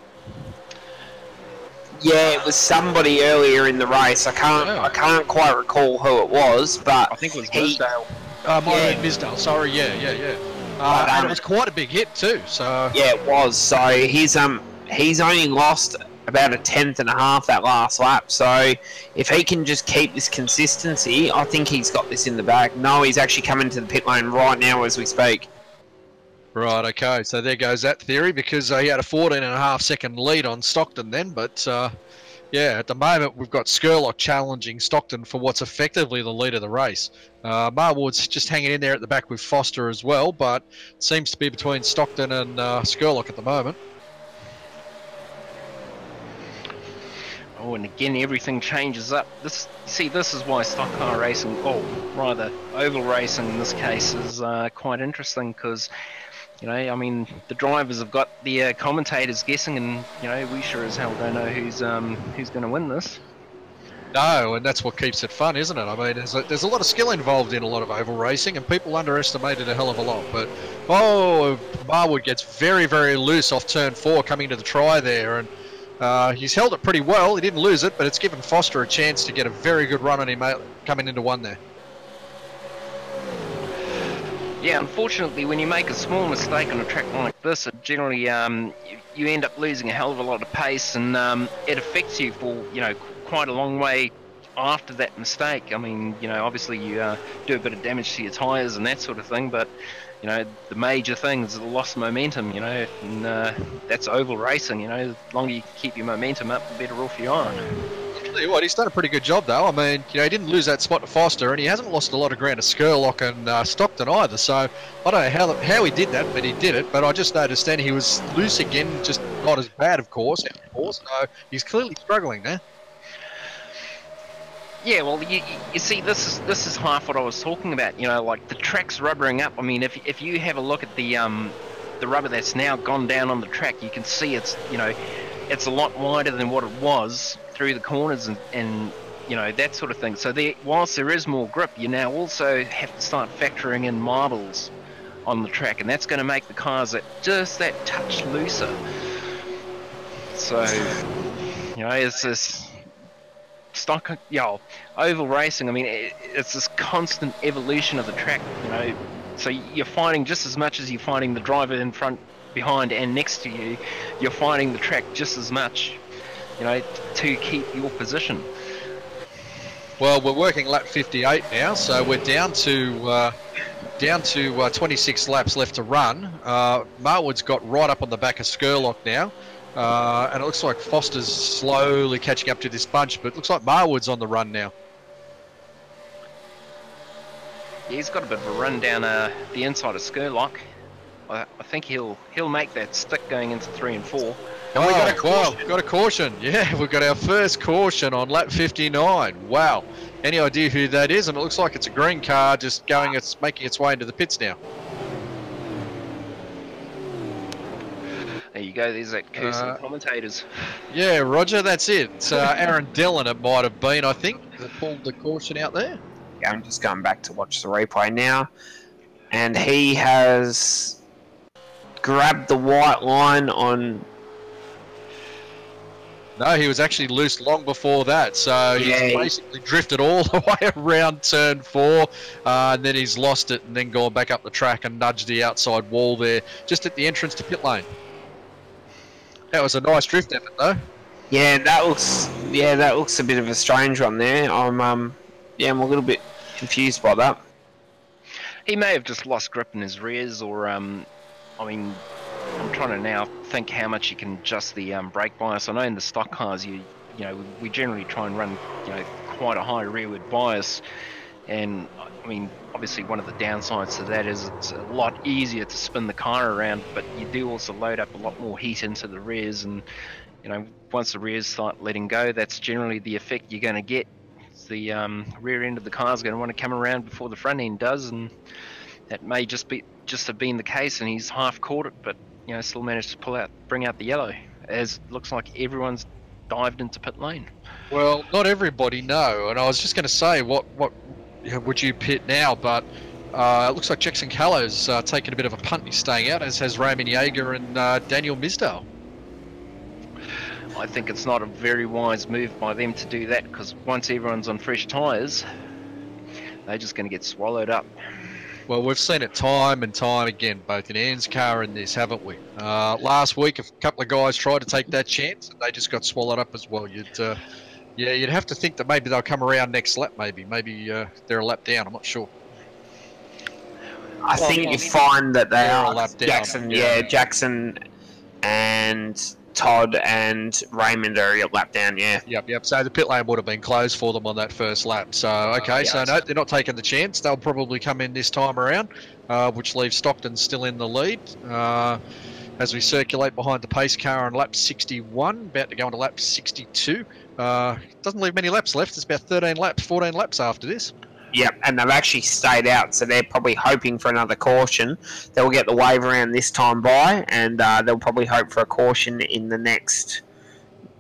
Yeah, it was somebody earlier in the race. I can't quite recall who it was, but I think it was Misdale. Might have been Misdale. Sorry, yeah. And it was quite a big hit too. So yeah, it was. So he's only lost about 1/10 and a half that last lap. So if he can just keep this consistency, I think he's got this in the bag. No, he's actually coming to the pit lane right now as we speak. Right, okay, so there goes that theory, because he had a 14.5-second lead on Stockton then, but Yeah, at the moment we've got Skurlock challenging Stockton for what's effectively the lead of the race. Marwood's just hanging in there at the back with Foster as well, but it seems to be between Stockton and Skurlock at the moment. Oh, and again, everything changes up. This is why stock car racing, or rather oval racing in this case, is quite interesting because, you know, I mean, the drivers have got the commentators guessing, and you know, we sure as hell don't know who's going to win this. No, and that's what keeps it fun, isn't it? I mean, there's a lot of skill involved in a lot of oval racing, and people underestimate it a hell of a lot. But, Marwood gets very, very loose off turn 4 coming to the try there, and he's held it pretty well. He didn't lose it, but it's given Foster a chance to get a very good run on him coming into 1 there. Yeah, unfortunately, when you make a small mistake on a track like this, it generally you end up losing a hell of a lot of pace, and it affects you for, you know, quite a long way after that mistake. I mean, you know, obviously you do a bit of damage to your tyres and that sort of thing, but you know, the major thing is the lost momentum, you know, and that's oval racing, you know. The longer you keep your momentum up, the better off you are. Tell you what, he's done a pretty good job though. I mean, you know, he didn't lose that spot to Foster, and he hasn't lost a lot of ground to Skurlock and Stockton either. So I don't know how he did that, but he did it. But I just noticed then he was loose again, just not as bad, of course. So he's clearly struggling now. Yeah, well, you see, this is half what I was talking about. You know, like the track's rubbering up. I mean, if you have a look at the rubber that's now gone down on the track, you can see it's, you know, it's a lot wider than what it was through the corners and you know, that sort of thing. So whilst there is more grip, you now also have to start factoring in marbles on the track, and that's going to make the cars just that touch looser. So, you know, it's this stock, oval racing. I mean, it's this constant evolution of the track, you know. So you're fighting just as much as you're fighting the driver in front, behind, and next to you. You're fighting the track just as much, you know, to keep your position. Well, we're working lap 58 now, so we're down to 26 laps left to run. Marwood's got right up on the back of Skurlock now. And it looks like Foster's slowly catching up to this bunch, but it looks like Marwood's on the run now. Yeah, he's got a bit of a run down the inside of Skurlock. I think he'll make that stick going into 3 and 4. And we got a caution. Got a caution. Yeah, we've got our first caution on lap 59. Wow. Any idea who that is? And it looks like it's a green car just making its way into the pits now. There you go, there's that curse of the commentators. Yeah, Roger, that's it. It's Aaron Dillon, it might have been, I think, that pulled the caution out there. Yeah, I'm just going back to watch the replay now. And he has grabbed the white line on... No, he was actually loose long before that, so he's basically drifted all the way around turn 4, and then he's lost it and then gone back up the track and nudged the outside wall there, just at the entrance to pit lane. That was a nice drift effort, though. Yeah, that looks a bit of a strange one there. I'm a little bit confused by that. He may have just lost grip in his rears, or I mean, I'm trying to now think how much you can adjust the brake bias. I know in the stock cars, you know, we generally try and run, you know, quite a high rearward bias, and I mean, obviously one of the downsides to that is it's a lot easier to spin the car around, but you do also load up a lot more heat into the rears, and you know, once the rears start letting go, that's generally the effect you're going to get. The rear end of the car is going to want to come around before the front end does, and that may just have been the case, and he's half caught it, but you know, still managed to bring out the yellow, as it looks like everyone's dived into pit lane. Well, not everybody, no, and I was just going to say, what would you pit now? But it looks like Jackson Callow's taken a bit of a punt. He's staying out, as has Raymond Yeager and Daniel Misdale. I think it's not a very wise move by them to do that, because once everyone's on fresh tyres, they're just going to get swallowed up. Well, we've seen it time and time again, both in AUSCAR and this, haven't we? Last week, a couple of guys tried to take that chance, and they just got swallowed up as well. You'd have to think that maybe they'll come around next lap. Maybe they're a lap down. I'm not sure. I think you find that they are a lap down. Jackson, Jackson and Todd and Raymond are a lap down, yeah. Yep. So the pit lane would have been closed for them on that first lap. So, okay, so no, they're not taking the chance. They'll probably come in this time around, which leaves Stockton still in the lead. As we circulate behind the pace car on lap 61, about to go into lap 62. Doesn't leave many laps left. It's about 13 laps, 14 laps after this. Yep, and they've actually stayed out, so they're probably hoping for another caution. They'll get the wave around this time by, and they'll probably hope for a caution in the next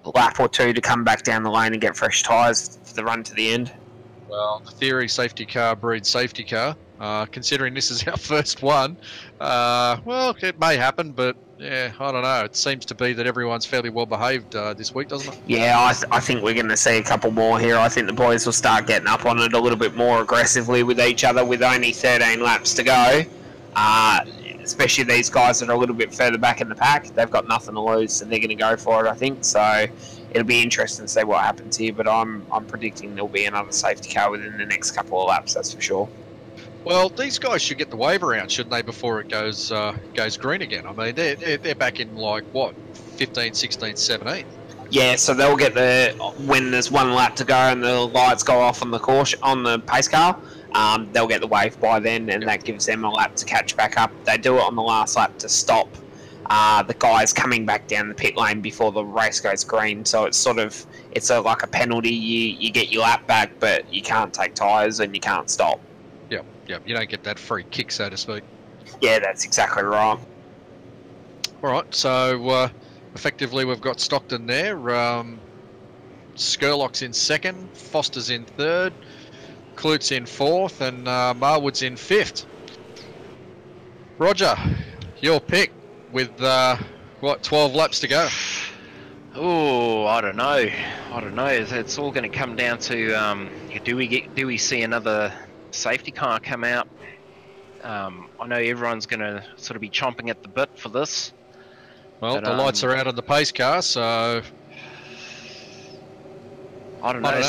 lap or two to come back down the lane and get fresh tyres for the run to the end. Well, the theory safety car breeds safety car. Considering this is our first one, well, it may happen, but yeah, I don't know. It seems to be that everyone's fairly well behaved this week, doesn't it? Yeah, I think we're going to see a couple more here. I think the boys will start getting up on it a little bit more aggressively with each other with only 13 laps to go. Especially these guys that are a little bit further back in the pack. They've got nothing to lose, so they're going to go for it, I think. So it'll be interesting to see what happens here, but I'm predicting there'll be another safety car within the next couple of laps, that's for sure. Well, these guys should get the wave around, shouldn't they, before it goes green again? I mean, they're back in, like, what, 15, 16, 17? Yeah, so they'll get when there's one lap to go and the lights go off on the caution, on the pace car, they'll get the wave by then, and that gives them a lap to catch back up. They do it on the last lap to stop the guys coming back down the pit lane before the race goes green. So it's like a penalty. You get your lap back, but you can't take tyres and you can't stop. Yep, you don't get that free kick, so to speak. Yeah, that's exactly right. All right, so effectively we've got Stockton there. Skurlock's in second, Foster's in third, Klut's in fourth, and Marwood's in fifth. Roger, your pick with, 12 laps to go? Oh, I don't know. It's all going to come down to do we see another safety car come out? I know everyone's going to sort of be chomping at the bit for this. Well, but, the lights are out on the pace car, so I don't know.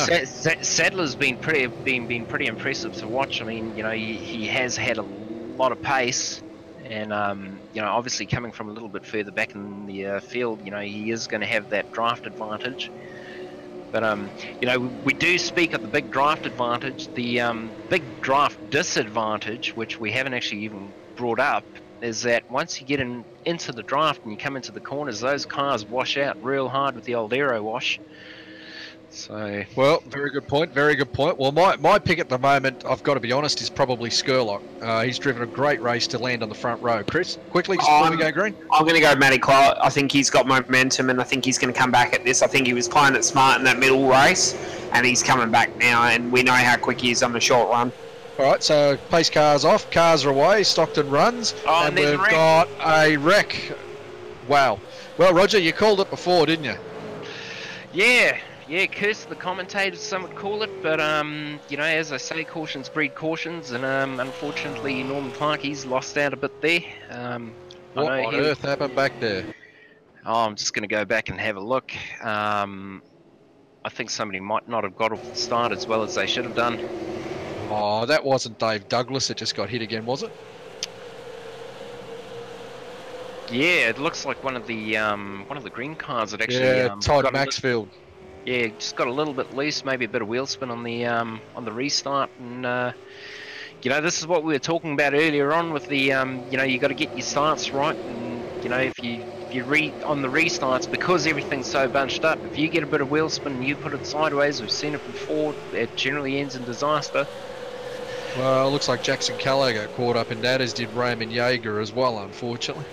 Sadler's been pretty impressive to watch. I mean, you know, he has had a lot of pace, and you know, obviously coming from a little bit further back in the field, you know, he is going to have that draft advantage. But, you know, we do speak of the big draft advantage. The big draft disadvantage, which we haven't actually even brought up, is that once you get into the draft and you come into the corners, those cars wash out real hard with the old aero wash. So, well, very good point. Well, my pick at the moment, I've got to be honest, is probably Skurlock. He's driven a great race to land on the front row. Chris, quickly, just before we go green. I'm going to go Matty Clark. I think he's got momentum, and I think he's going to come back at this. I think he was playing it smart in that middle race, and he's coming back now, and we know how quick he is on the short run. All right, so pace cars off, cars are away, Stockton runs, and we've got a wreck. Wow. Well, Roger, you called it before, didn't you? Yeah, curse the commentators, some would call it, but, you know, as I say, cautions breed cautions, and unfortunately, Norman Clark, he's lost out a bit there. What on earth happened back there? Oh, I'm just going to go back and have a look. I think somebody might not have got off the start as well as they should have done. Oh, that wasn't Dave Douglas that just got hit again, was it? Yeah, it looks like one of the green cars that actually... Todd Maxfield. Yeah, just got a little bit loose, maybe a bit of wheel spin on the restart, and you know, this is what we were talking about earlier on with the you know, you got to get your starts right, and you know, if you on the restarts, because everything's so bunched up, if you get a bit of wheel spin and you put it sideways, we've seen it before, it generally ends in disaster. Well, it looks like Jackson Callow got caught up in that, as did Raymond Yeager as well, unfortunately.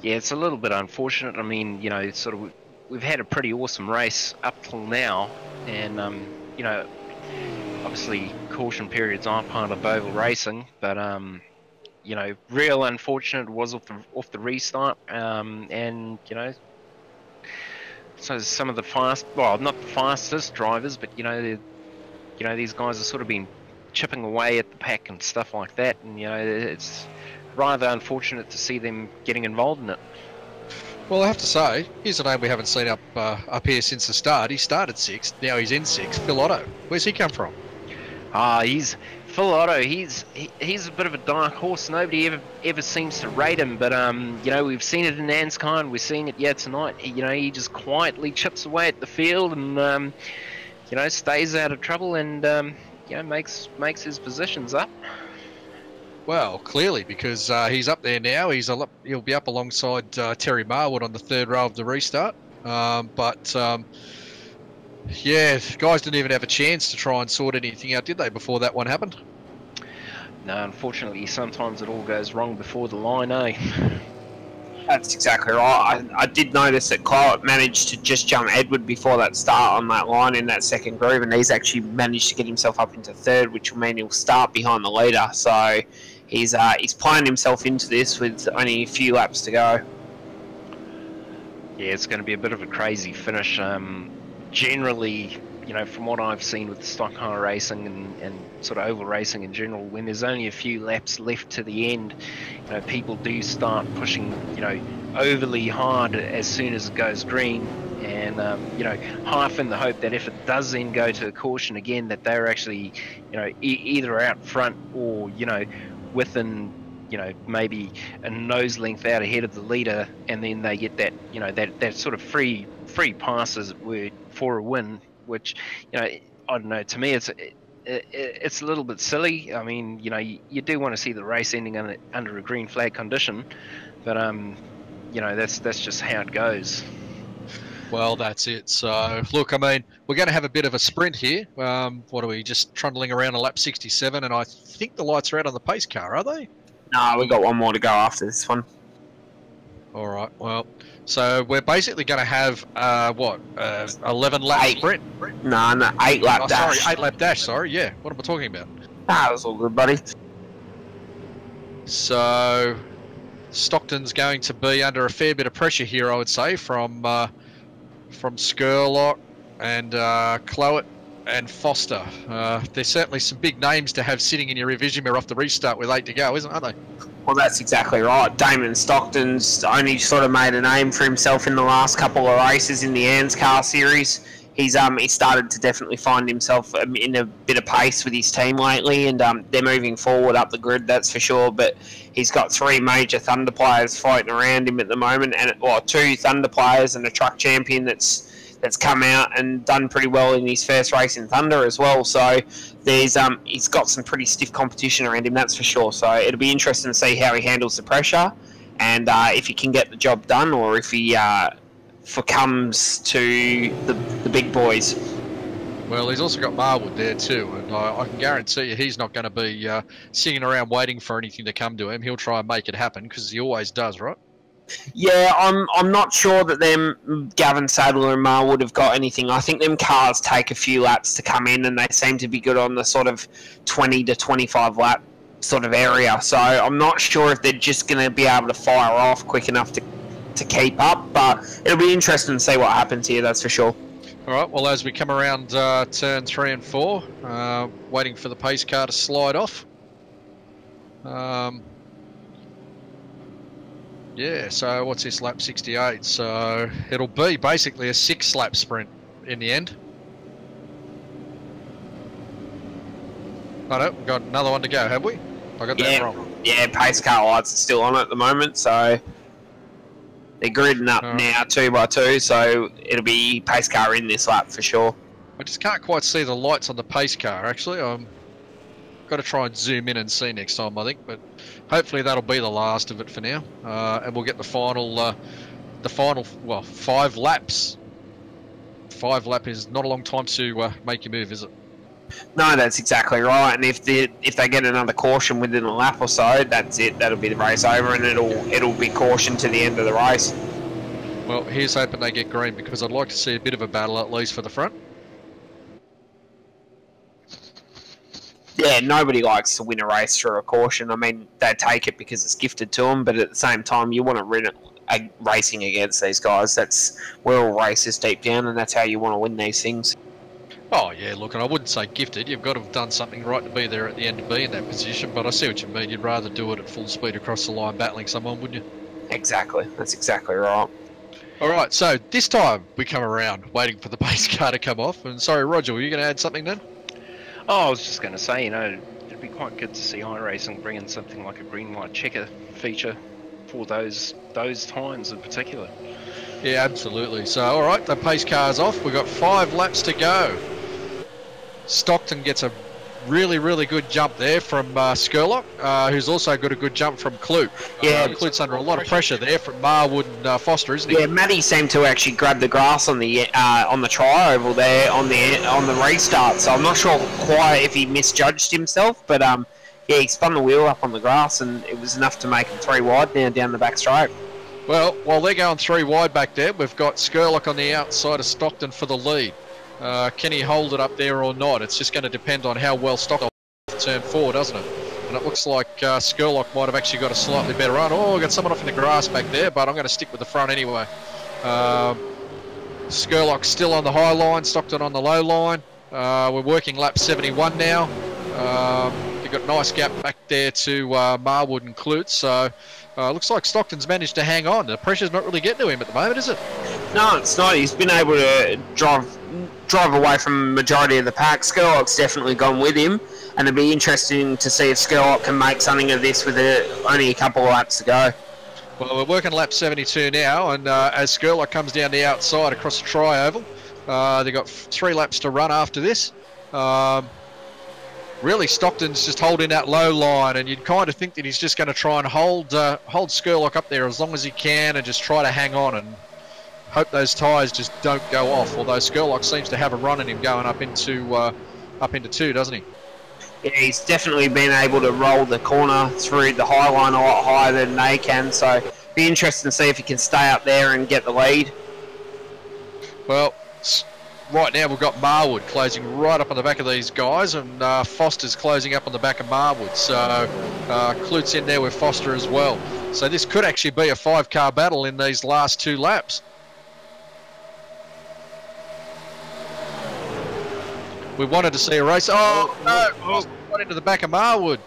Yeah, it's a little bit unfortunate. I mean, you know, sort of. We've had a pretty awesome race up till now, and you know, obviously caution periods aren't part of oval racing, but you know, real unfortunate was off the restart, and you know, so some of the not the fastest drivers, but you know, these guys have sort of been chipping away at the pack and stuff like that, and you know, it's rather unfortunate to see them getting involved in it. Well, I have to say, here's a name we haven't seen up here since the start. He started 6th, now he's in 6th. Phil Otto, where's he come from? Phil Full Auto, he's a bit of a dark horse. Nobody ever seems to rate him, but you know, we've seen it in AUSCAR, and we're seeing it yet tonight. You know, he just quietly chips away at the field, and you know, stays out of trouble, and you know, makes his positions up. Well, clearly, because he's up there now. He'll be up alongside Terry Marwood on the third row of the restart. Yeah, guys didn't even have a chance to try and sort anything out, did they, before that one happened? No, unfortunately, sometimes it all goes wrong before the line, eh? That's exactly right. I did notice that Clowett managed to just jump Edward before that start on that line in that second groove, and he's actually managed to get himself up into third, which will mean he'll start behind the leader. So he's playing himself into this with only a few laps to go. Yeah, it's going to be a bit of a crazy finish. Generally, you know, from what I've seen with stock car racing and sort of oval racing in general, when there's only a few laps left to the end, you know, people do start pushing, you know, overly hard as soon as it goes green, and you know, half in the hope that if it does then go to a caution again, that they're actually, you know, either out front or, you know, within, you know, maybe a nose length out ahead of the leader, and then they get that, you know, that sort of free pass, as it were, for a win, which, you know, I don't know, to me it's a little bit silly. I mean, you know, you do want to see the race ending under a green flag condition, but you know, that's just how it goes. Well, that's it. So, look, I mean, we're going to have a bit of a sprint here. What are we, just trundling around a lap 67, and I think the lights are out on the pace car, are they? No, we've got one more to go after this one. All right, well, so we're basically going to have, 11 lap sprint? No, 8 lap dash. Sorry, 8 lap dash, sorry, yeah. What am I talking about? Ah, that's all good, buddy. So, Stockton's going to be under a fair bit of pressure here, I would say, from Skurlock and Clowett and Foster. There's certainly some big names to have sitting in your revision mirror off the restart with 8 to go, aren't they? Well, that's exactly right. Damon Stockton's only sort of made a name for himself in the last couple of races in the AUSCAR series. He started to definitely find himself in a bit of pace with his team lately, and they're moving forward up the grid, that's for sure. But he's got 3 major Thunder players fighting around him at the moment, and 2 Thunder players and a truck champion that's come out and done pretty well in his first race in Thunder as well. So there's he's got some pretty stiff competition around him, that's for sure. So it'll be interesting to see how he handles the pressure, and if he can get the job done, or if he succumbs to the big boys. Well, he's also got Marwood there too, and I can guarantee you he's not going to be sitting around waiting for anything to come to him. He'll try and make it happen, because he always does, right? Yeah, I'm not sure that them Gavin Sadler and Marwood have got anything. I think them cars take a few laps to come in, and they seem to be good on the sort of 20 to 25 lap sort of area. So I'm not sure if they're just going to be able to fire off quick enough to keep up, but it'll be interesting to see what happens here, that's for sure. All right, well, as we come around turn 3 and 4, waiting for the pace car to slide off. Yeah, so what's this, lap 68? So it'll be basically a 6-lap sprint in the end. Oh no, we've got another one to go, have we? I got that wrong. Yeah, pace car lights are still on at the moment, so they're gridding up now 2 by 2, so it'll be pace car in this lap for sure. I just can't quite see the lights on the pace car, actually. Got to try and zoom in and see next time, I think, but hopefully that'll be the last of it for now, and we'll get the final, 5 laps. 5 lap is not a long time to make your move, is it? No, that's exactly right. And if they get another caution within a lap or so, that's it. That'll be the race over, and it'll be caution to the end of the race. Well, here's hoping they get green, because I'd like to see a bit of a battle at least for the front. Yeah, nobody likes to win a race through a caution. I mean, they take it because it's gifted to them, but at the same time, you want to win it racing against these guys. We're all racers deep down, and that's how you want to win these things. Oh, yeah, look, and I wouldn't say gifted. You've got to have done something right to be there at the end to be in that position, but I see what you mean. You'd rather do it at full speed across the line battling someone, wouldn't you? Exactly. That's exactly right. All right, so this time we come around waiting for the pace car to come off. And sorry, Roger, were you going to add something then? Oh, I was just going to say, you know, it'd be quite good to see iRacing bring in something like a green light checker feature for those times in particular. Yeah, absolutely. So, all right, the pace car's off. We've got 5 laps to go. Stockton gets a really, really good jump there from Skurlock, who's also got a good jump from Clute. Yeah, Clute's under a lot of pressure there from Marwood and Foster, isn't he? Yeah, Matty seemed to actually grab the grass on the tri-oval there on the restart. So I'm not sure quite if he misjudged himself, but yeah, he spun the wheel up on the grass, and it was enough to make him 3 wide now down the back straight. Well, while they're going 3 wide back there, we've got Skurlock on the outside of Stockton for the lead. Can he hold it up there or not? It's just going to depend on how well Stockton turn 4, doesn't it? And it looks like Skurlock might have actually got a slightly better run. Oh, we've got someone off in the grass back there, but I'm going to stick with the front anyway. Skurlock's still on the high line, Stockton on the low line. We're working lap 71 now. You've got a nice gap back there to Marwood and Clute, so looks like Stockton's managed to hang on. The pressure's not really getting to him at the moment, is it? No, it's not. He's been able to drive away from the majority of the pack. Skurlock's definitely gone with him, and it'll be interesting to see if Skurlock can make something of this with only a couple of laps to go. Well, we're working lap 72 now, and as Skurlock comes down the outside across the tri-oval, they've got 3 laps to run after this. Really, Stockton's just holding that low line, and you'd kind of think that he's just going to try and hold Skurlock up there as long as he can and just try to hang on and hope those tyres just don't go off, although Skurlock seems to have a run in him going up into 2, doesn't he? Yeah, he's definitely been able to roll the corner through the high line a lot higher than they can, so be interesting to see if he can stay up there and get the lead. Well, right now we've got Marwood closing right up on the back of these guys, and Foster's closing up on the back of Marwood, so Clute's in there with Foster as well. So this could actually be a 5-car battle in these last 2 laps. We wanted to see a race. Oh, no! Right into the back of Marwood.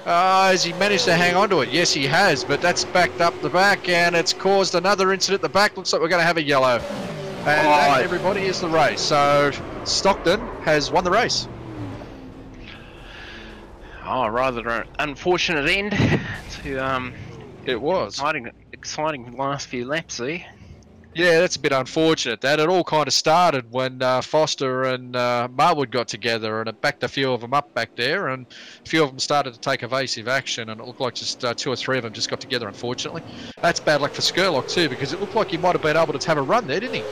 Has he managed to hang on to it? Yes, he has, but that's backed up the back, and it's caused another incident at the back. Looks like we're going to have a yellow. And that, everybody, is the race. So Stockton has won the race. Oh, rather an unfortunate end to it was exciting last few laps there. Yeah, that's a bit unfortunate. That it all kind of started when Foster and Marwood got together, and it backed a few of them up back there, and a few of them started to take evasive action, and it looked like just 2 or 3 of them just got together, unfortunately. That's bad luck for Skurlock too, because it looked like he might have been able to have a run there, didn't he?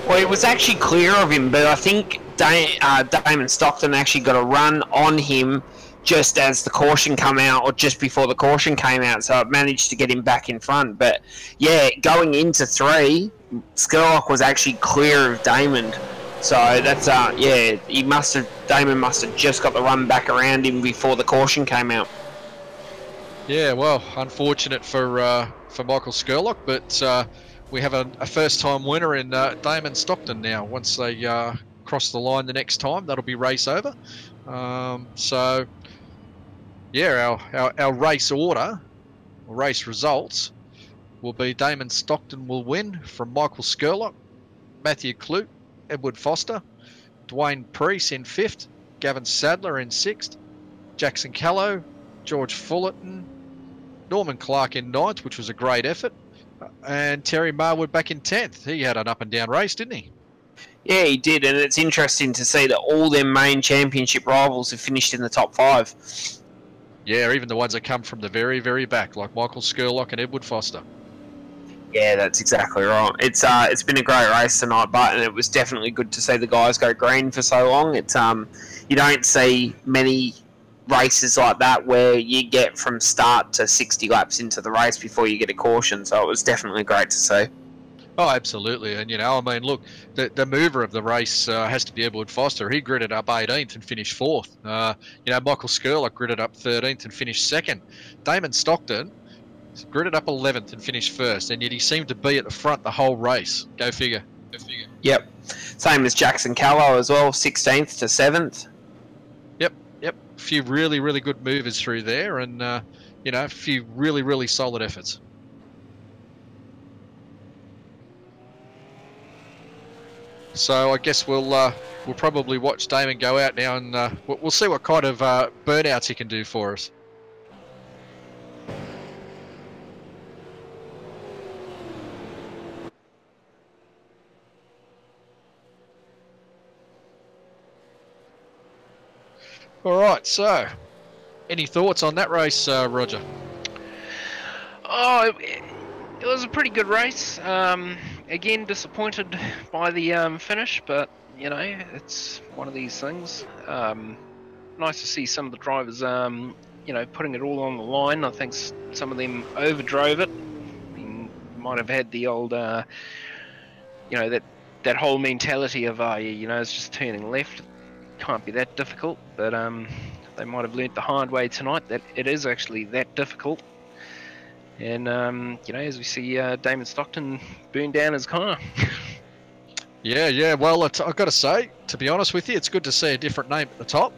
Well, it was actually clear of him, but I think Damon Stockton actually got a run on him just as the caution come out, or just before the caution came out, so it managed to get him back in front. But yeah, going into 3, Skurlock was actually clear of Damon, so that's yeah, Damon must have just got the run back around him before the caution came out. Yeah, well, unfortunate for Michael Skurlock, but we have a first-time winner in Damon Stockton now. Once they cross the line the next time, that'll be race over. So yeah, our race order, race results, will be Damon Stockton will win from Michael Skurlock, Matthew Clute, Edward Foster, Dwayne Preece in 5th, Gavin Sadler in 6th, Jackson Callow, George Fullerton, Norman Clark in 9th, which was a great effort, and Terry Marwood back in 10th. He had an up-and-down race, didn't he? Yeah, he did, and it's interesting to see that all their main championship rivals have finished in the top 5. Yeah, even the ones that come from the very, very back, like Michael Skurlock and Edward Foster. Yeah, that's exactly right. It's been a great race tonight, but it was definitely good to see the guys go green for so long. It's you don't see many races like that where you get from start to 60 laps into the race before you get a caution, so it was definitely great to see. Oh, absolutely. And, I mean, look, the mover of the race has to be Edward Foster. He gridded up 18th and finished 4th. Michael Skurlock gridded up 13th and finished 2nd. Damon Stockton gridded up 11th and finished 1st, and yet he seemed to be at the front the whole race. Go figure. Yep. Same as Jackson Callow as well, 16th to 7th. Yep. A few really, really good movers through there, and, a few really, really solid efforts. So I guess we'll probably watch Damon go out now, and we'll see what kind of burnouts he can do for us. All right, so any thoughts on that race, Roger? Oh, it was a pretty good race. Again, disappointed by the finish, but you know, it's one of these things. Nice to see some of the drivers, you know, putting it all on the line. I think some of them overdrove it. I mean, might have had the old, you know, that whole mentality of, you know, it's just turning left. Can't be that difficult, but they might have learnt the hard way tonight that it is actually that difficult. And you know, as we see Damon Stockton burn down his car. Yeah. Well, I've got to say, to be honest with you, it's good to see a different name at the top.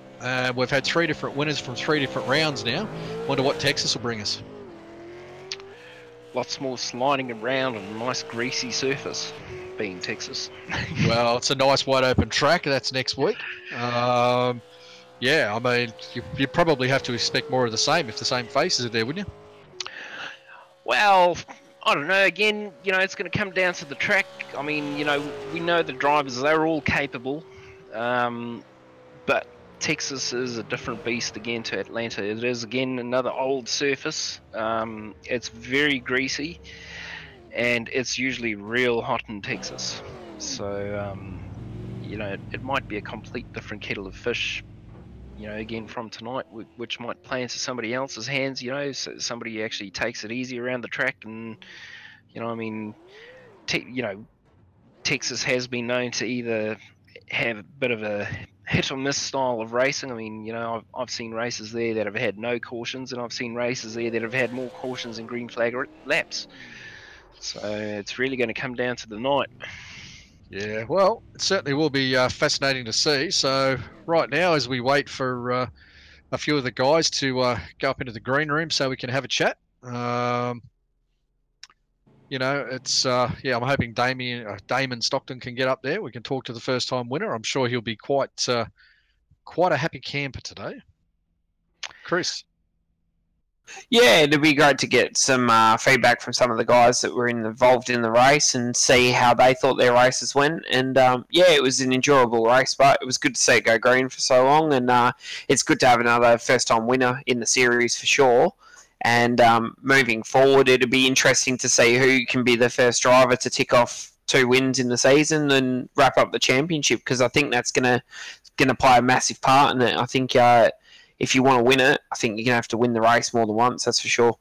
We've had 3 different winners from 3 different rounds now. Wonder what Texas will bring us. Lots more sliding around on a nice greasy surface, being Texas. Well, it's a nice wide open track. That's next week. Yeah, I mean, you probably have to expect more of the same if the same faces are there, wouldn't you? Well, I don't know. Again, you know, it's going to come down to the track. I mean, you know, we know the drivers, they're all capable. But Texas is a different beast again to Atlanta. It is, again, another old surface. It's very greasy, and it's usually real hot in Texas. So, you know, it might be a complete different kettle of fish, you know, again from tonight, which might play into somebody else's hands, you know, so somebody actually takes it easy around the track. And, you know, I mean, you know, Texas has been known to either have a bit of a hit or miss style of racing. I mean, you know, I've seen races there that have had no cautions, and I've seen races there that have had more cautions and green flag laps. So it's really going to come down to the night. Yeah, well, it certainly will be fascinating to see. So right now, as we wait for a few of the guys to go up into the green room so we can have a chat, you know, it's yeah, I'm hoping Damon Stockton can get up there. We can talk to the first-time winner. I'm sure he'll be quite a happy camper today. Chris. Yeah, it'd be great to get some feedback from some of the guys that were involved in the race and see how they thought their races went. And yeah, it was an enjoyable race, but it was good to see it go green for so long. And it's good to have another first-time winner in the series for sure. And moving forward, it'll be interesting to see who can be the first driver to tick off 2 wins in the season and wrap up the championship, because I think that's gonna play a massive part in it. I think if you want to win it, I think you're going to have to win the race more than once, that's for sure.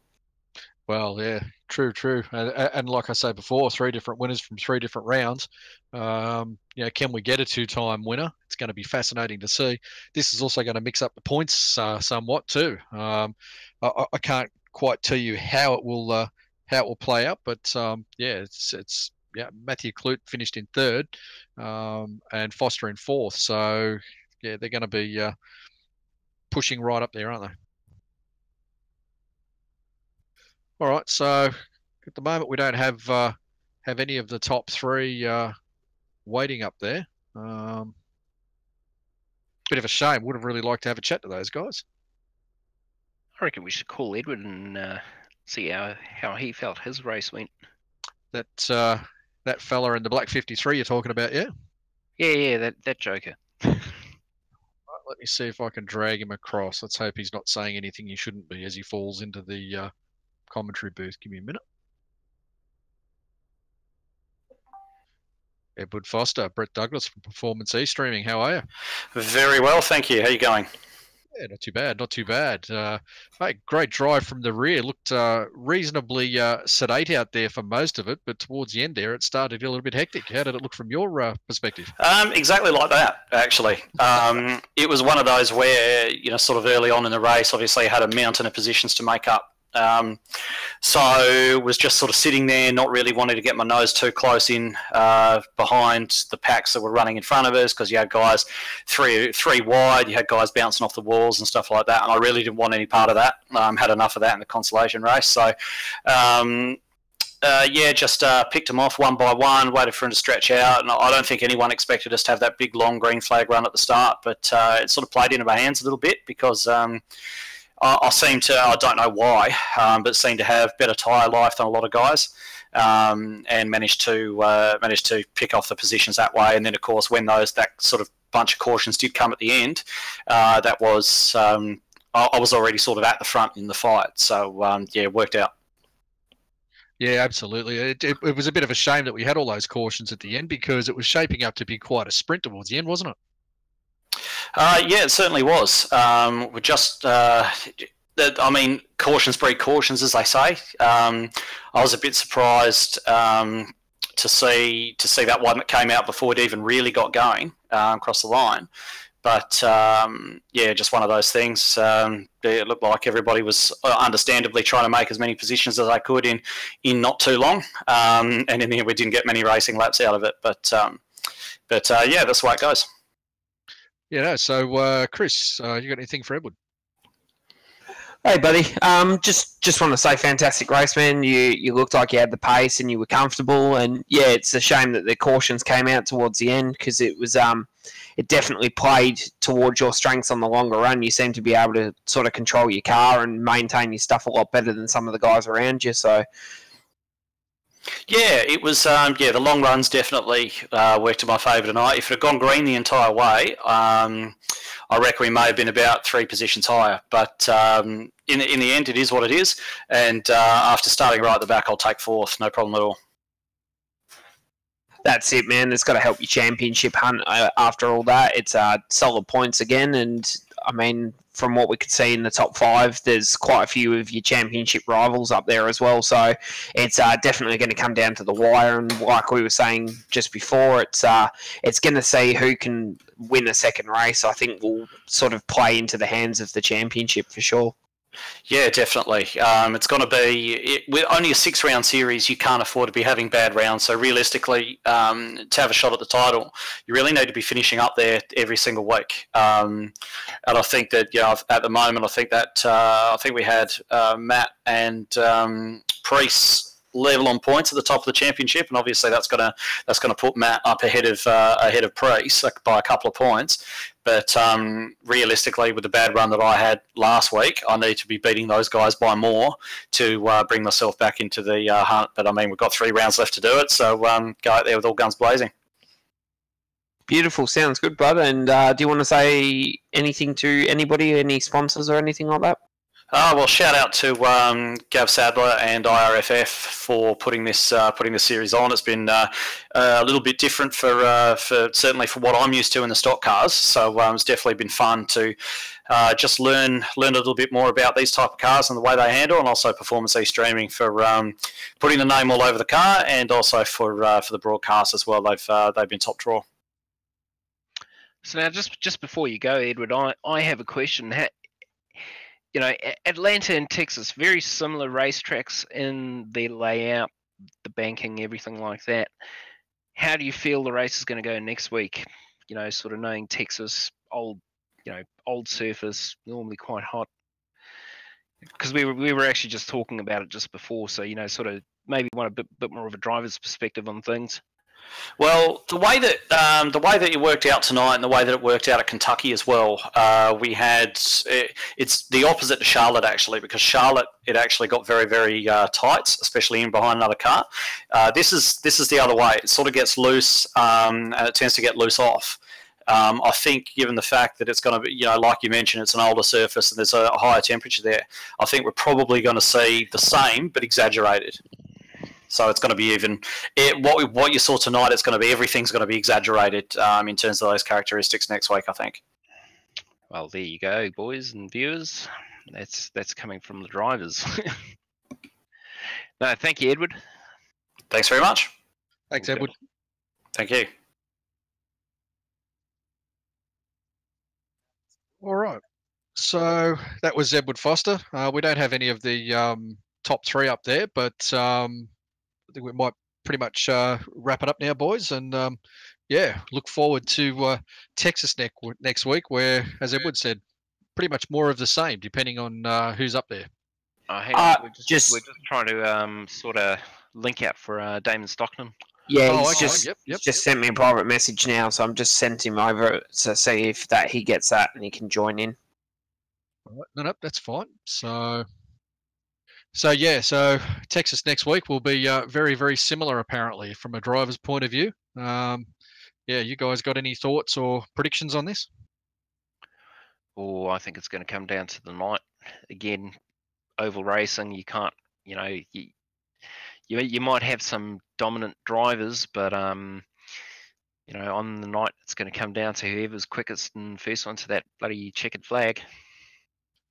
Well, yeah, true. And like I said before, 3 different winners from 3 different rounds. You know, can we get a 2-time winner? It's going to be fascinating to see. This is also going to mix up the points somewhat too. I can't quite tell you how it will play out, but yeah, it's Matthew Clute finished in 3rd, and Foster in 4th. So yeah, they're going to be pushing right up there, aren't they? All right, so at the moment we don't have any of the top 3 waiting up there. Bit of a shame. Would have really liked to have a chat to those guys. I reckon we should call Edward and see how he felt his race went. That fella in the black 53 you're talking about, yeah? Yeah, that joker. Let me see if I can drag him across. Let's hope he's not saying anything he shouldn't be as he falls into the commentary booth. Give me a minute. Edward Foster, Brett Douglas from Performance E-Streaming. How are you? Very well, thank you. How are you going? Yeah, not too bad. Mate, great drive from the rear. Looked reasonably sedate out there for most of it, but towards the end there, it started a little bit hectic. How did it look from your perspective? Exactly like that, actually. It was one of those where, you know, sort of early on in the race, obviously had a mountain of positions to make up. So was just sort of sitting there, not really wanting to get my nose too close in behind the packs that were running in front of us, because you had guys three wide, you had guys bouncing off the walls and stuff like that, and I really didn't want any part of that. Had enough of that in the consolation race. So just picked them off one by one, waited for them to stretch out, and I don't think anyone expected us to have that big long green flag run at the start, but it sort of played into my hands a little bit because I seem to, I don't know why, but seem to have better tyre life than a lot of guys, and managed to pick off the positions that way. And then, of course, when that sort of bunch of cautions did come at the end, that was I was already sort of at the front in the fight. So it worked out. Yeah, absolutely. It was a bit of a shame that we had all those cautions at the end because it was shaping up to be quite a sprint towards the end, wasn't it? Yeah, it certainly was. We just, I mean, cautions breed cautions, as they say. I was a bit surprised to see that one that came out before it even really got going across the line. But just one of those things. It looked like everybody was understandably trying to make as many positions as they could in not too long, and in the end we didn't get many racing laps out of it. But that's the way it goes. Yeah. No, so Chris, you got anything for Edward? Hey, buddy. Just want to say, fantastic race, man. You looked like you had the pace and you were comfortable. And yeah, it's a shame that the cautions came out towards the end because it was it definitely played towards your strengths on the longer run. You seem to be able to sort of control your car and maintain your stuff a lot better than some of the guys around you. So. Yeah, it was. The long runs definitely worked to my favour tonight. If it had gone green the entire way, I reckon we may have been about 3 positions higher. But in the end, it is what it is. And after starting right at the back, I'll take 4th. No problem at all. That's it, man. It's got to help your championship hunt after all that. It's solid points again. And, I mean, from what we could see in the top 5, there's quite a few of your championship rivals up there as well. So it's definitely going to come down to the wire. And like we were saying just before, it's going to see who can win a second race. I think will sort of play into the hands of the championship for sure. Yeah, definitely. It's going to be with only a 6-round series. You can't afford to be having bad rounds. So realistically, to have a shot at the title, you really need to be finishing up there every single week. And I think that at the moment, I think we had Matt and Priest level on points at the top of the championship, and obviously that's gonna put Matt up ahead of Priest by a couple of points. But realistically, with the bad run that I had last week, I need to be beating those guys by more to bring myself back into the hunt. But I mean, we've got 3 rounds left to do it, so go out there with all guns blazing. Beautiful, sounds good, brother. And do you want to say anything to anybody, any sponsors or anything like that? Well, shout out to Gav Sadler and IRFF for putting this series on. It's been a little bit different for certainly for what I'm used to in the stock cars. So it's definitely been fun to just learn a little bit more about these type of cars and the way they handle, and also Performance E Streaming for putting the name all over the car, and also for the broadcast as well. They've been top draw. So now, just before you go, Edward, I have a question. Atlanta and Texas, very similar racetracks in their layout, the banking, everything like that. How do you feel the race is going to go next week? Sort of knowing Texas, old surface, normally quite hot. Because we were actually just talking about it just before, so sort of maybe want a bit more of a driver's perspective on things. Well, the way that it worked out tonight, and the way that it worked out at Kentucky as well, we had it's the opposite to Charlotte actually, because Charlotte it actually got very very tight, especially in behind another car. This is the other way. It sort of gets loose, and it tends to get loose off. I think, given the fact that it's going to be, like you mentioned, it's an older surface and there's a higher temperature there, I think we're probably going to see the same but exaggerated. So it's going to be even what you saw tonight. It's going to be everything's going to be exaggerated in terms of those characteristics next week, I think. Well, there you go, boys and viewers. That's coming from the drivers. No, thank you, Edward. Thanks very much. Thanks, Edward. Thank you. All right. So that was Edward Foster. We don't have any of the top 3 up there, but I think we might pretty much wrap it up now, boys. And look forward to Texas next week, where, as Edward said, pretty much more of the same, depending on who's up there. Hang on. We're just trying to sort of link out for Damon Stockton. Yeah, Oh, he's okay. just Yep. he's just sent me a private message now, so I'm just sending him over to see if that he gets that and he can join in. All right. No, that's fine. So yeah, so Texas next week will be very, very similar apparently from a driver's point of view. Yeah, you guys got any thoughts or predictions on this? Oh, I think it's going to come down to the night again. Oval racing, you can't, you might have some dominant drivers, but on the night it's going to come down to whoever's quickest and first one to that bloody checkered flag.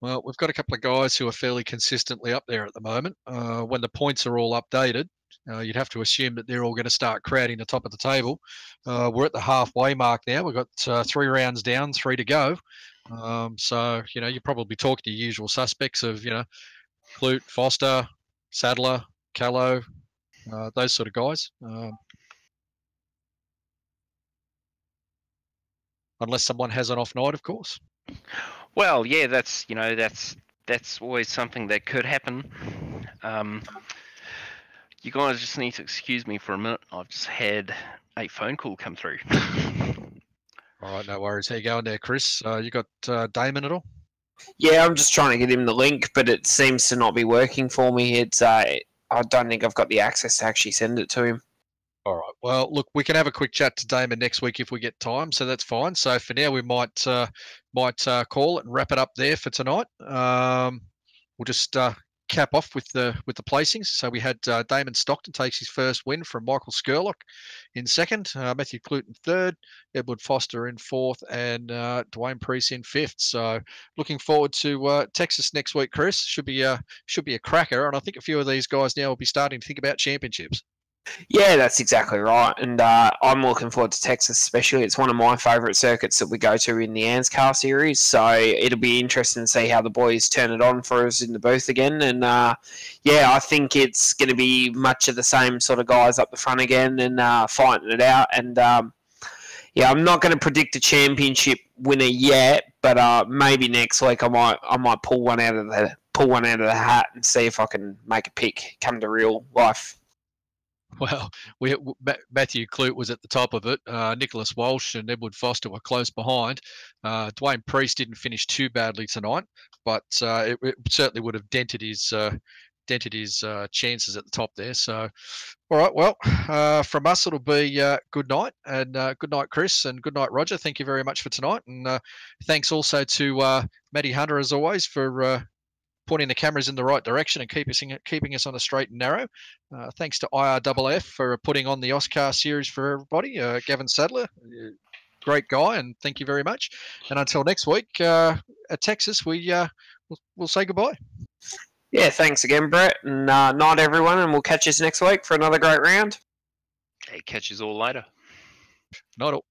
Well, we've got a couple of guys who are fairly consistently up there at the moment. When the points are all updated, you'd have to assume that they're all going to start crowding the top of the table. We're at the halfway mark now. We've got 3 rounds down, 3 to go. So, you're probably talking to your usual suspects of, Clute, Foster, Sadler, Callow, those sort of guys. Unless someone has an off night, of course. Well, yeah, that's always something that could happen. You guys just need to excuse me for a minute. I've just had a phone call come through. All right, no worries. How you going there, Chris? You got Damon at all? Yeah, I'm just trying to get him the link, but it seems to not be working for me. It's I don't think I've got the access to actually send it to him. All right. Well, look, we can have a quick chat to Damon next week if we get time, so that's fine. So for now, we might call it and wrap it up there for tonight. We'll just cap off with the placings. So we had Damon Stockton takes his first win from Michael Skurlock in second, Matthew Clute in third, Edward Foster in fourth, and Dwayne Priest in fifth. So looking forward to Texas next week, Chris. Should be a cracker, and I think a few of these guys now will be starting to think about championships. Yeah, that's exactly right. And I'm looking forward to Texas especially. It's one of my favourite circuits that we go to in the AUSCAR series. So it'll be interesting to see how the boys turn it on for us in the booth again. And yeah, I think it's going to be much of the same sort of guys up the front again and fighting it out. And yeah, I'm not going to predict a championship winner yet, but maybe next week I might pull one out of the hat and see if I can make a pick come to real life. Well, Matthew Clute was at the top of it. Nicholas Walsh and Edward Foster were close behind. Dwayne Priest didn't finish too badly tonight, but it certainly would have dented his chances at the top there. So, all right, well, from us it'll be good night, and good night, Chris, and good night, Roger. Thank you very much for tonight, and thanks also to Matty Hunter as always for pointing the cameras in the right direction and keeping us on a straight and narrow. Thanks to IRFF for putting on the AUSCAR series for everybody. Gavin Sadler, great guy, and thank you very much. And until next week at Texas, we'll say goodbye. Yeah, thanks again, Brett, and night everyone, and we'll catch you next week for another great round. Hey, catch you all later. Night all.